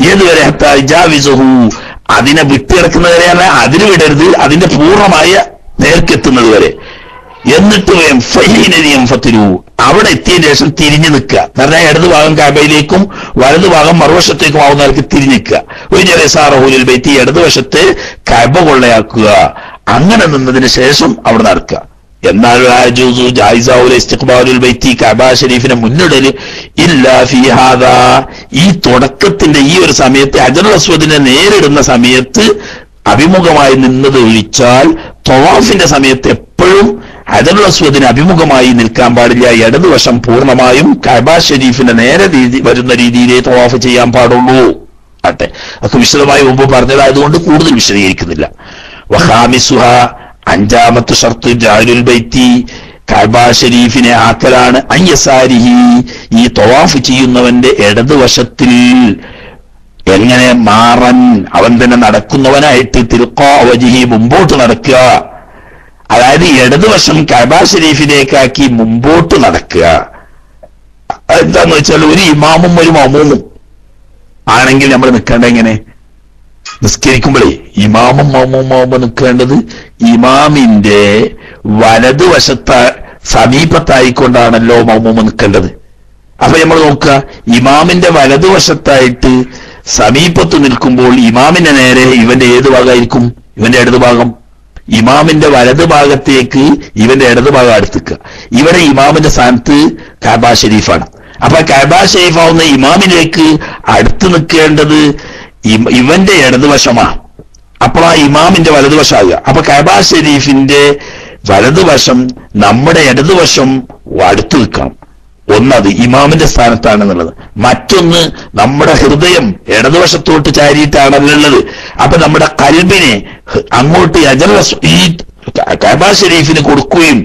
ഏതുവരെ? ഹത്താ ജാവിസഹു, അതിനെ വിട്ടിറക്കുന്നവരെയാണ്, അതിന് വിടരുത്, അതിന്റെ പൂർണ്ണമായ നേർക്കെത്തുന്നത് വരെ. എന്നിട്ട് ഫത്തിരു, അവിടെ എത്തിയതിനു ശേഷം തിരിഞ്ഞു നിൽക്കുക. പറഞ്ഞാൽ ഇടതുഭാഗം കഅബയിലേക്കും വലതുഭാഗം മറുവശത്തേക്കും ആവുന്ന നിലക്ക് തിരിഞ്ഞു നിൽക്കുക. ഒരു ബൈത്തി, ഇടതുവശത്ത് കഅബ കൊള്ളയാക്കുക. അങ്ങനെ നിന്നതിന് ശേഷം അവിടെ നടക്കുക. എന്നാൽ കഅബ ഷരീഫിനെ മുന്നിടൽ ഇല്ലാ ഫീ ഹാദാ, ഈ തുടക്കത്തിന്റെ ഈ ഒരു സമയത്ത് ഹജറുൽ അസ്വദിനെ നേരിടുന്ന സമയത്ത് അഭിമുഖമായി നിന്നത് ഒഴിച്ചാൽ തവാഫിന്റെ സമയത്ത് എപ്പോഴും ഹജറുൽ അസ്വദിന് അഭിമുഖമായി നിൽക്കാൻ പാടില്ല. ഇടതുവശം പൂർണ്ണമായും കഅബ ഷരീഫിന്റെ നേരെ വരുന്ന രീതിയിലേ തവാഫ് ചെയ്യാൻ പാടുള്ളൂ. ആട്ടെ, അതൊക്കെ വിശദമായി മുമ്പ് പറഞ്ഞതായതുകൊണ്ട് കൂടുതൽ വിശദീകരിക്കുന്നില്ല. വഖാമിസുഹ, അഞ്ചാമത്തെ ഷർത്ത് ജഅലുൽ ബൈത്തി, കഅബ ഷരീഫിനെ ആക്കലാണ്. അയ്യസാരിഹി, ഈ തവാഫ് ചെയ്യുന്നവന്റെ ഇടതുവശത്തിൽ. എങ്ങനെ? മാറൻ, അവൻ തന്നെ നടക്കുന്നവനായിട്ട്, തിൽഖാ വജ്ഹി, മുമ്പോട്ട് നടക്കുക. അതായത് ഇടതുവശം കഅബ ഷരീഫിലേക്കാക്കി മുമ്പോട്ട് നടക്കുക. എന്താന്ന് വെച്ചാൽ ഒരു ഇമാമും ഒരു മഅ്മൂമും ആണെങ്കിൽ നമ്മൾ നിൽക്കേണ്ട എങ്ങനെ? നിസ്കരിക്കുമ്പോഴേ ഇമാമും മഅ്മൂമും നിൽക്കേണ്ടത് ഇമാമിന്റെ സമീപത്തായിക്കൊണ്ടാണല്ലോ മഅ്മൂമ് നിൽക്കേണ്ടത്. അപ്പൊ നമ്മൾ നോക്കുക, ഇമാമിന്റെ വലതുവശത്തായിട്ട് സമീപത്ത് നിൽക്കുമ്പോൾ ഇമാമിന്റെ നേരെ ഇവന്റെ ഏത് ഭാഗമായിരിക്കും? ഇവന്റെ ഇടതുഭാഗം. ഇമാമിന്റെ വലതു ഭാഗത്തേക്ക് ഇവന്റെ ഇടതുഭാഗം അടുത്തിക്കുക. ഇവിടെ ഇമാമിന്റെ സ്ഥാനത്ത് കഅബ ഷരീഫാണ്. അപ്പൊ കഅബ ഷരീഫാവുന്ന ഇമാമിലേക്ക് അടുത്ത് നിൽക്കേണ്ടത് ഇവന്റെ ഇടതുവശമാണ്. അപ്പോൾ ആ ഇമാമിന്റെ വലതുവശമാകുക. അപ്പൊ കഅബ ഷരീഫിന്റെ വലതുവശം നമ്മുടെ ഇടതുവശം അടുത്ത് നിൽക്കണം. ഒന്നത് ഇമാമിന്റെ സ്ഥാനത്താണെന്നുള്ളത്. മറ്റൊന്ന് നമ്മുടെ ഹൃദയം ഇടതുവശത്തോട്ട് ചാരിയിട്ടാണല്ലുള്ളത്. അപ്പൊ നമ്മുടെ കൽബിനെ അങ്ങോട്ട് ഈ കഅബ ഷരീഫിന് കൊടുക്കുകയും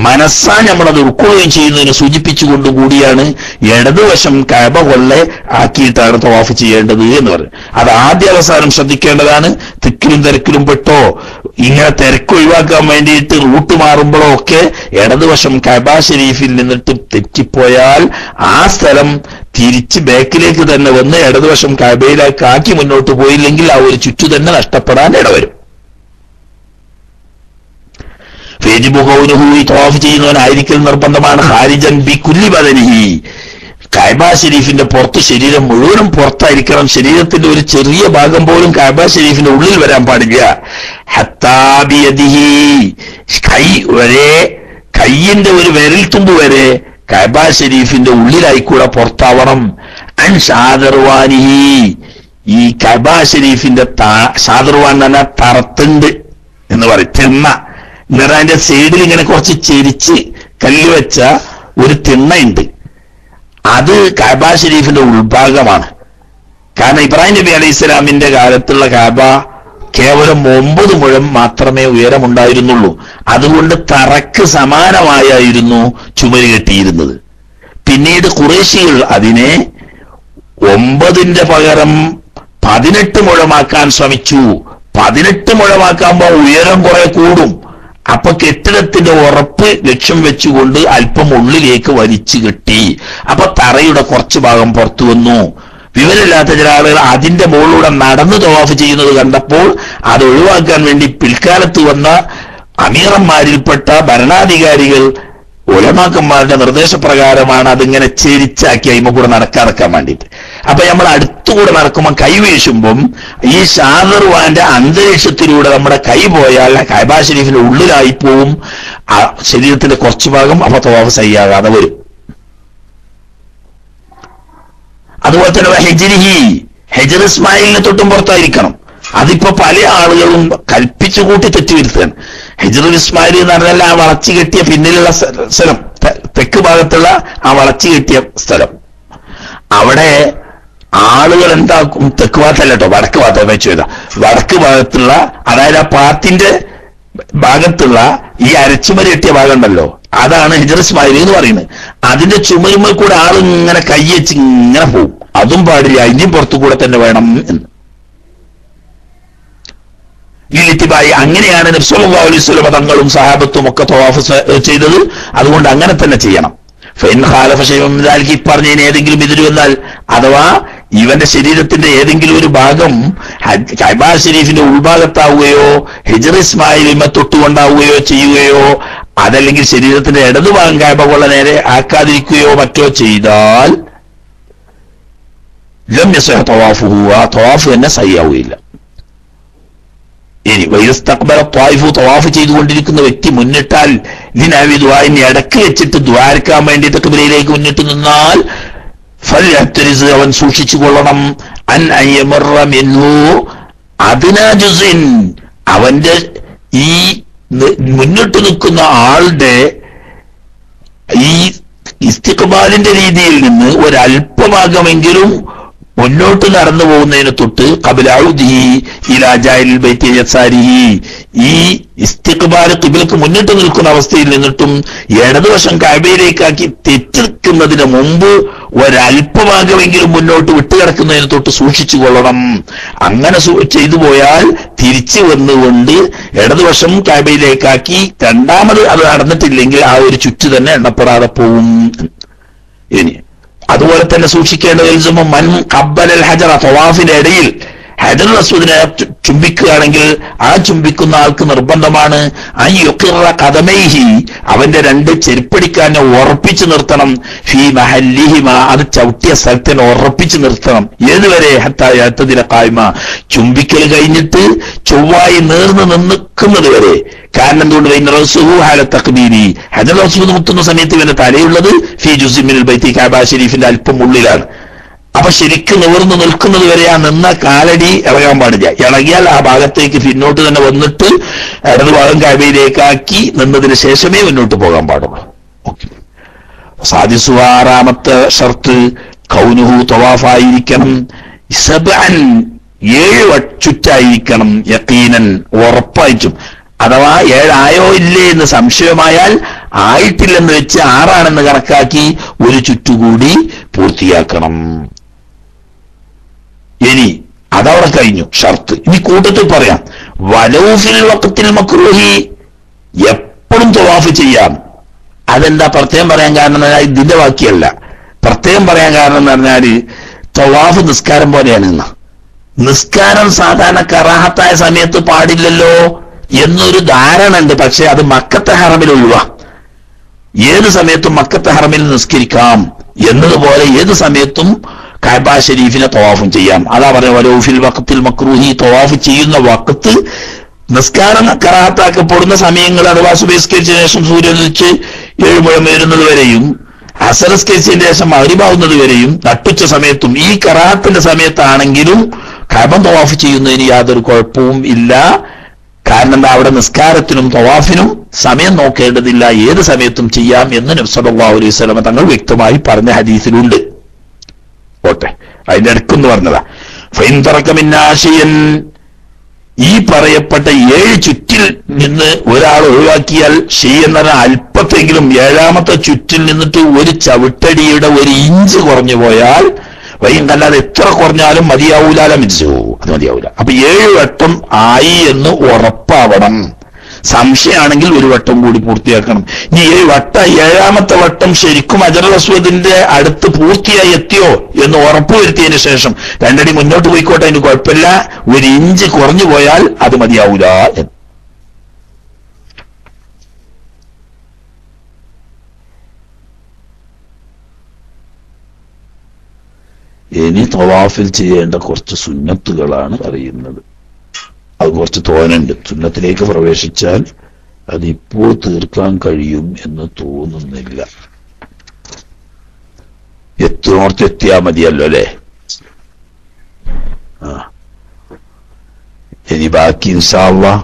മനസ്സാ നമ്മളത് ഉൾക്കൊള്ളുകയും ചെയ്യുന്നതിനെ സൂചിപ്പിച്ചുകൊണ്ടുകൂടിയാണ് ഇടതുവശം കഅബ കൊള്ളെ ആക്കിയിട്ടാണ് തവാഫ് ചെയ്യേണ്ടത് എന്ന് പറയും. അത് ആദ്യ അവസാനം ശ്രദ്ധിക്കേണ്ടതാണ്. തിക്കിലും തിരക്കിലും പെട്ടോ ഇങ്ങനെ തിരക്ക് ഒഴിവാക്കാൻ വേണ്ടിയിട്ട് റൂട്ട് മാറുമ്പോഴോ ഒക്കെ ഇടതുവശം കഅബ ഷരീഫിൽ നിന്നിട്ട് തെറ്റിപ്പോയാൽ ആ സ്ഥലം തിരിച്ച് ബാക്കിലേക്ക് തന്നെ വന്ന് ഇടതുവശം കഅബയിലേക്ക് ആക്കി മുന്നോട്ട് പോയില്ലെങ്കിൽ ആ ഒരു ചുറ്റു തന്നെ നഷ്ടപ്പെടാൻ ഇടവരും. തവാഫ് ചെയ്യുന്നവനായിരിക്കൽ നിർബന്ധമാണ്. ഖാരിജൻ ബി കുല്ലി ബദനിഹി, കഅബ ഷരീഫിന്റെ പുറത്ത് ശരീരം മുഴുവനും പുറത്തായിരിക്കണം. ശരീരത്തിന്റെ ഒരു ചെറിയ ഭാഗം പോലും കഅബ ഷരീഫിന്റെ ഉള്ളിൽ വരാൻ പാടില്ല. ഹത്താ ബിയദിഹി, കൈ വരെ, കയ്യിന്റെ ഒരു വിരൽ തുമ്പ് വരെ കഅബ ഷരീഫിന്റെ ഉള്ളിലായിക്കൂടെ പുറത്താവണം. അൻ ഷാദർവാനിഹി, ഈ കഅബ ഷരീഫിന്റെ ഷാദർവാൻ എന്ന് പറഞ്ഞാൽ തറത്തുണ്ട് എന്ന് പറയും, തിണ്ണ. എന്നിട്ട് അതിന്റെ സൈഡിൽ ഇങ്ങനെ കുറച്ച് ചെരിച്ച് കല്ല് വെച്ച ഒരു തിണ്ണയുണ്ട്. അത് കഅബ ഷരീഫിന്റെ ഉൾഭാഗമാണ്. കാരണം ഇബ്രാഹിം നബി അലൈഹി സ്വലാമിന്റെ കാലത്തുള്ള കഅബ കേവലം 9 മുഴം മാത്രമേ ഉയരമുണ്ടായിരുന്നുള്ളൂ. അതുകൊണ്ട് തറക്ക് സമാനമായിരുന്നു ചുമര് കെട്ടിയിരുന്നത്. പിന്നീട് ഖുറൈശികൾ അതിനെ 9ന്റെ പകരം 18 മുഴമാക്കാൻ ശ്രമിച്ചു. 18 മുഴമാക്കുമ്പോൾ ഉയരം കുറെ കൂടും. അപ്പൊ കെട്ടിടത്തിന്റെ ഉറപ്പ് ലക്ഷ്യം വെച്ചുകൊണ്ട് അല്പം ഉള്ളിലേക്ക് വലിച്ചു കെട്ടി. അപ്പൊ തറയുടെ കുറച്ചു ഭാഗം പുറത്തു വന്നു. വിവരമില്ലാത്ത ചില ആളുകൾ അതിന്റെ മുകളിലൂടെ നടന്നു തവാഫ് ചെയ്യുന്നത് കണ്ടപ്പോൾ അത് ഒഴിവാക്കാൻ വേണ്ടി പിൽക്കാലത്ത് വന്ന അമീറന്മാരിൽപ്പെട്ട ഭരണാധികാരികൾ ഉലമാക്കന്മാരുടെ നിർദ്ദേശപ്രകാരമാണ് അതിങ്ങനെ ചെരിച്ചാക്കി അതിമ കൂടെ നടക്കാൻ വേണ്ടിയിട്ട്. അപ്പൊ നമ്മൾ അടുത്തുകൂടെ നടക്കുമ്പോൾ കൈ വീശുമ്പം ഈ ഷാദർവാന്റെ അന്തരീക്ഷത്തിലൂടെ നമ്മുടെ കൈ പോയാൽ കഅബ ഷരീഫിന്റെ ഉള്ളിലായി പോവും. ആ ശരീരത്തിന്റെ കുറച്ചു ഭാഗം അപ്പൊ തവാഫ് സയ്യാകാതെ വരും. അതുപോലെ തന്നെ ഹിജ്രിഹി, ഹിജ്ർ ഇസ്മായിലിനെ തൊട്ടും പുറത്തായിരിക്കണം. അതിപ്പോ പല ആളുകളും കൽപ്പിച്ചു കൂട്ടി തെറ്റുവരുത്തുകയാണ്. ഹിജ്റുൽ ഇസ്മായിൽ എന്ന് പറഞ്ഞാൽ ആ വളച്ചു കെട്ടിയ പിന്നിലുള്ള സ്ഥലം, തെക്ക് ഭാഗത്തുള്ള ആ വളച്ചു കെട്ടിയ സ്ഥലം. അവിടെ ആളുകൾ എന്താക്കും, തെക്ക് ഭാഗത്തല്ല കേട്ടോ, വടക്ക് ഭാഗത്ത് വെച്ചു ചെയ്ത വടക്ക് ഭാഗത്തുള്ള, അതായത് ആ പാത്തിന്റെ ഭാഗത്തുള്ള ഈ അരച്ചുമരി കെട്ടിയ ഭാഗം ഉണ്ടല്ലോ, അതാണ് ഹിജ്ർ ഇസ്മായിൽ എന്ന് പറയുന്നത്. അതിന്റെ ചുമരുമ്മൽ കൂടെ ആൾ ഇങ്ങനെ കൈവച്ച് ഇങ്ങനെ പോകും. അതും പാടില്ല, അതിന്റെയും പുറത്തു കൂടെ തന്നെ വേണം എന്ന്. ലിത്തിബായി, അങ്ങനെയാണ് നബി സല്ലല്ലാഹു അലൈഹി വസല്ലം തങ്ങളും സഹാബത്തും ഒക്കെ തവാഫ് ചെയ്തത്. അതുകൊണ്ട് അങ്ങനെ തന്നെ ചെയ്യണം. ഫൈൻ ഖാലഫ ശൈഉൻ മിൻ ദാലിക, പറഞ്ഞതിന് ഏതെങ്കിലും എതിര് വന്നാൽ, അഥവാ ഇവന്റെ ശരീരത്തിന്റെ ഏതെങ്കിലും ഒരു ഭാഗം കഅബ ഷരീഫിന്റെ ഉൾഭാഗത്താവുകയോ ഹിജ്ർ ഇസ്മായിലിനെ തൊട്ടുകൊണ്ടാവുകയോ ചെയ്യുകയോ, അതല്ലെങ്കിൽ ശരീരത്തിന്റെ ഇടതുഭാഗം കഅബ കൊള്ള നേരെ ആക്കാതിരിക്കുകയോ മറ്റോ ചെയ്താൽ ലം യസഹ തവാഫുഹു, ആ തവാഫ് തന്നെ സഹിയാവുകയില്ല. ഇനി വൈസ്തഖ്ബല ത്വായിഫു, തവാഫ് ചെയ്തുകൊണ്ടിരിക്കുന്ന വ്യക്തി മുന്നിട്ടാൽ ലിനവി ദുആഇന് ഇടക്ക് വെച്ചിട്ട് ദ്വാരക്കാൻ വേണ്ടി തക്ബീറിലേക്ക് മുന്നിട്ട് നിന്നാൽ ഫൽയഹ്തരിസ്, അവൻ സൂക്ഷിച്ചു കൊള്ളണം. അൻ അയ്യമറ മിൻഹു അദ്നാ ജുസിൻ, അവന്റെ ഈ മുന്നിട്ട് നിൽക്കുന്ന ആളുടെ ഈ ഇസ്തിഖ്ബാലിന്റെ രീതിയിൽ നിന്ന് ഒരല്പഭാഗമെങ്കിലും മുന്നോട്ട് നടന്നു പോകുന്നതിന് തൊട്ട് ഖബലഉദിഹി ഇലാ ജാഇൽ ബൈത്തി യസാരിഹി, ഈ ഇസ്തിഖ്ബാൽ ഖിബ്ലക്ക് മുന്നിട്ട് നിൽക്കുന്ന അവസ്ഥയിൽ നിന്നിട്ടും ഇടതുവശം കഅബയിലേക്കാക്കി തെറ്റിക്കുന്നതിന് മുമ്പ് ഒരല്പഭാഗമെങ്കിലും മുന്നോട്ട് വിട്ടുകിടക്കുന്നതിന് തൊട്ട് സൂക്ഷിച്ചു കൊള്ളണം. അങ്ങനെ ചെയ്തു പോയാൽ തിരിച്ചു വന്നുകൊണ്ട് ഇടതുവശം കഅബയിലേക്കാക്കി രണ്ടാമത് അത് നടന്നിട്ടില്ലെങ്കിൽ ആ ഒരു ചുറ്റു തന്നെ എണ്ണപ്പെടാതെ പോവും. ഇനി അതുപോലെ തന്നെ സൂക്ഷിക്കേണ്ട മൻ ഖബ്ബലൽ ഹജറ, തവാഫിന്റെ ഇടയിൽ ഹജറുൽ അസ്വദിനെ ചുംബിക്കുകയാണെങ്കിൽ ആ ചുംബിക്കുന്ന ആൾക്ക് നിർബന്ധമാണ് അയ്യുഖിറ ഖദമൈഹി, അവന്റെ 2 ചെരുപ്പടിക്കാരനെ ഉറപ്പിച്ചു നിർത്തണം. ഫീ മഹല്ലിഹിമ, അത് ചവിട്ടിയ സ്ഥലത്തിനെ ഉറപ്പിച്ചു നിർത്തണം. ഏതുവരെ? ഹത്താ യഅ്തദില ഖായിമ, ചുംബിക്കൽ കഴിഞ്ഞിട്ട് ചൊവ്വായി നേർന്ന് നിൽക്കുന്നത് വരെ. കാരണം എന്തുകൊണ്ട്? ഹാല തഖ്ബീരി, ഹജറുൽ അസ്വദ് മുത്തുന്ന സമയത്ത് ഇവന്റെ തലയുള്ളത് ഫീ ജുസ്ഇൻ മിനൽ ബൈത്തി, കഅബ ഷരീഫിന്റെ അല്പം ഉള്ളിലാണ്. അപ്പൊ ശരിക്കും നിവർന്ന് നിൽക്കുന്നത് വരെ ആ നിന്ന കാലടി ഇളകാൻ പാടില്ല. ഇളകിയാൽ ആ ഭാഗത്തേക്ക് പിന്നോട്ട് തന്നെ വന്നിട്ട് ഇടതുഭാഗം കഅബയിലേക്കാക്കി നിന്നതിന് ശേഷമേ മുന്നോട്ട് പോകാൻ പാടുള്ളൂ. സാദിസു, 6ാമത്തെ ഷർത്ത് കൗനുഹു, തവാഫായിരിക്കണം. 7 ചുറ്റായിരിക്കണം. യഖീനൻ, ഉറപ്പായിട്ടും. അഥവാ 7 ആയോ ഇല്ലേ എന്ന് സംശയമായാൽ ആയിട്ടില്ലെന്ന് വെച്ച് 6 ആണെന്ന് കണക്കാക്കി ഒരു ചുറ്റുകൂടി പൂർത്തിയാക്കണം. ഇനി അതവിടെ കഴിഞ്ഞു ഷർത്ത്. ഇനി കൂട്ടത്തിൽ പറയാം, വലൗഫിൽ വഖത്തിൽ മക്റൂഹി, എപ്പോഴും തവാഫ് ചെയ്യാം. അതെന്താ പ്രത്യേകം പറയാൻ കാരണം എന്ന് പറഞ്ഞാൽ ഇതിന്റെ ബാക്കിയല്ല. പ്രത്യേകം പറയാൻ കാരണം എന്ന് പറഞ്ഞാല് തവാഫ് നിസ്കാരം പോലെയാണ്. നിസ്കാരം സാധാരണ കറാഹത്തായ സമയത്ത് പാടില്ലല്ലോ എന്നൊരു ധാരണ ഉണ്ട്. പക്ഷെ അത് മക്കത്തെ ഹറമിൽ ഒഴിവാ. ഏത് സമയത്തും മക്കത്തെ ഹറമിൽ നിസ്കരിക്കാം എന്നതുപോലെ ഏത് സമയത്തും കഅബ ഷരീഫിനെ തവാഫും ചെയ്യാം. അതാ പറഞ്ഞ വലൗഫിൽ വഖത്തിൽ മക്റൂഹി, തവാഫ് ചെയ്യുന്ന വഖത്ത് നിസ്കാരം കറാഹത്താക്കപ്പെടുന്ന സമയങ്ങൾ അഥവാ സുബഹിസ്കരിച്ചതിന് ശേഷം സൂര്യൻ ഉദിച്ച് 7 മുഴം വരുന്നത് വരെയും അസറസ്കരിച്ചതിന് ശേഷം മഗ്രിബാവുന്നത് വരെയും നട്ടുച്ച സമയത്തും ഈ കറാഹത്തിന്റെ സമയത്താണെങ്കിലും കഅബ തവാഫ് ചെയ്യുന്നതിന് യാതൊരു കുഴപ്പവും ഇല്ല. കാരണം എന്താ, അവിടെ നിസ്കാരത്തിനും തവാഫിനും സമയം നോക്കേണ്ടതില്ല, ഏത് സമയത്തും ചെയ്യാം എന്ന് നബി സല്ലല്ലാഹു അലൈഹി വസല്ലം തങ്ങൾ വ്യക്തമായി പറഞ്ഞ ഹദീസിലുണ്ട്. ഓട്ടെ, അതിന്റെ അടുക്കെന്ന് പറഞ്ഞതാ. ഫൈൻ തറക മിൻ നാശിയൻ, ഈ പറയപ്പെട്ട 7 ചുറ്റിൽ നിന്ന് ഒരാൾ ഒഴിവാക്കിയാൽ ചെയ്യുന്ന അല്പത്തെങ്കിലും 7ാമത്തെ ചുറ്റിൽ നിന്നിട്ട് ഒരു ചവിട്ടടിയുടെ 1 ഇഞ്ച് കുറഞ്ഞു പോയാൽ വൈകല്ലാതെ എത്ര കുറഞ്ഞാലും മതിയാവൂല, മിച്ചു അത് മതിയാവൂല. അപ്പൊ 7 വട്ടം ആയി എന്ന് ഉറപ്പാവണം. സംശയമാണെങ്കിൽ 1 വട്ടം കൂടി പൂർത്തിയാക്കണം. ഇനി 7ാമത്തെ വട്ടം ശരിക്കും ഹജറുൽ അസ്വദിന്റെ അടുത്ത് പൂർത്തിയായി എത്തിയോ എന്ന് ഉറപ്പുവരുത്തിയതിനു ശേഷം 2 അടി മുന്നോട്ട് പോയിക്കോട്ടെ, അതിന് കുഴപ്പമില്ല, 1 ഇഞ്ച് കുറഞ്ഞു പോയാൽ അത് മതിയാവൂല എന്ന്. ഇനി തവാഫിൽ ചെയ്യേണ്ട കുറച്ച് സുന്നത്തുകളാണ് പറയുന്നത്. അത് കുറച്ച് തോന്നുന്നുണ്ട്. സുന്നത്തിലേക്ക് പ്രവേശിച്ചാൽ അതിപ്പോൾ തീർക്കാൻ കഴിയും എന്ന് തോന്നുന്നില്ല. എത്തുന്നോർത്ത് എത്തിയാ മതിയല്ലോ അല്ലേ? ഇനി ബാക്കി ഇൻഷാ അല്ലാഹ്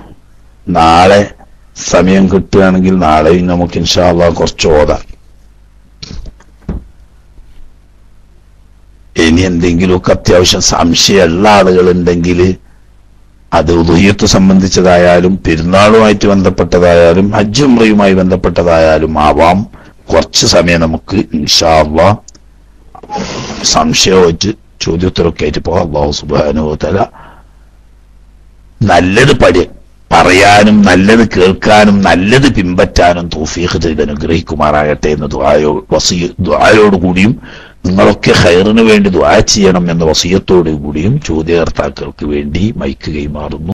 നാളെ സമയം കിട്ടുകയാണെങ്കിൽ നാളെയും നമുക്ക് ഇൻഷാ അല്ലാഹ് കുറച്ച് ഓതാം. ഇനി എന്തെങ്കിലുമൊക്കെ അത്യാവശ്യം സംശയമുള്ള ആളുകളുണ്ടെങ്കിൽ അത് ഉദുഹിയത്ത് സംബന്ധിച്ചതായാലും പെരുന്നാളുമായിട്ട് ബന്ധപ്പെട്ടതായാലും ഹജ്ജ് ഉംറയുമായി ബന്ധപ്പെട്ടതായാലും ആവാം. കുറച്ച് സമയം നമുക്ക് ഇൻഷാ അല്ലാഹ് സംശയമായിട്ട് ചോദ്യോത്തരമൊക്കെ ആയിട്ട് പോകാം. അല്ലാഹു സുബ്ഹാനഹു വ തആല നല്ലത് പറയാനും നല്ലത് കേൾക്കാനും നല്ലത് പിൻപറ്റാനും തൗഫീഖ് ചെയ്ത് അനുഗ്രഹിക്കുമാറാകട്ടെ എന്ന് ദുആയോടുകൂടിയും നിങ്ങളൊക്കെ ഖൈറിന് വേണ്ടി ദുആ ചെയ്യണം എന്ന വസിയത്തോടു കൂടിയും ചോദ്യകർത്താക്കൾക്ക് വേണ്ടി മൈക്ക് കൈമാറുന്നു.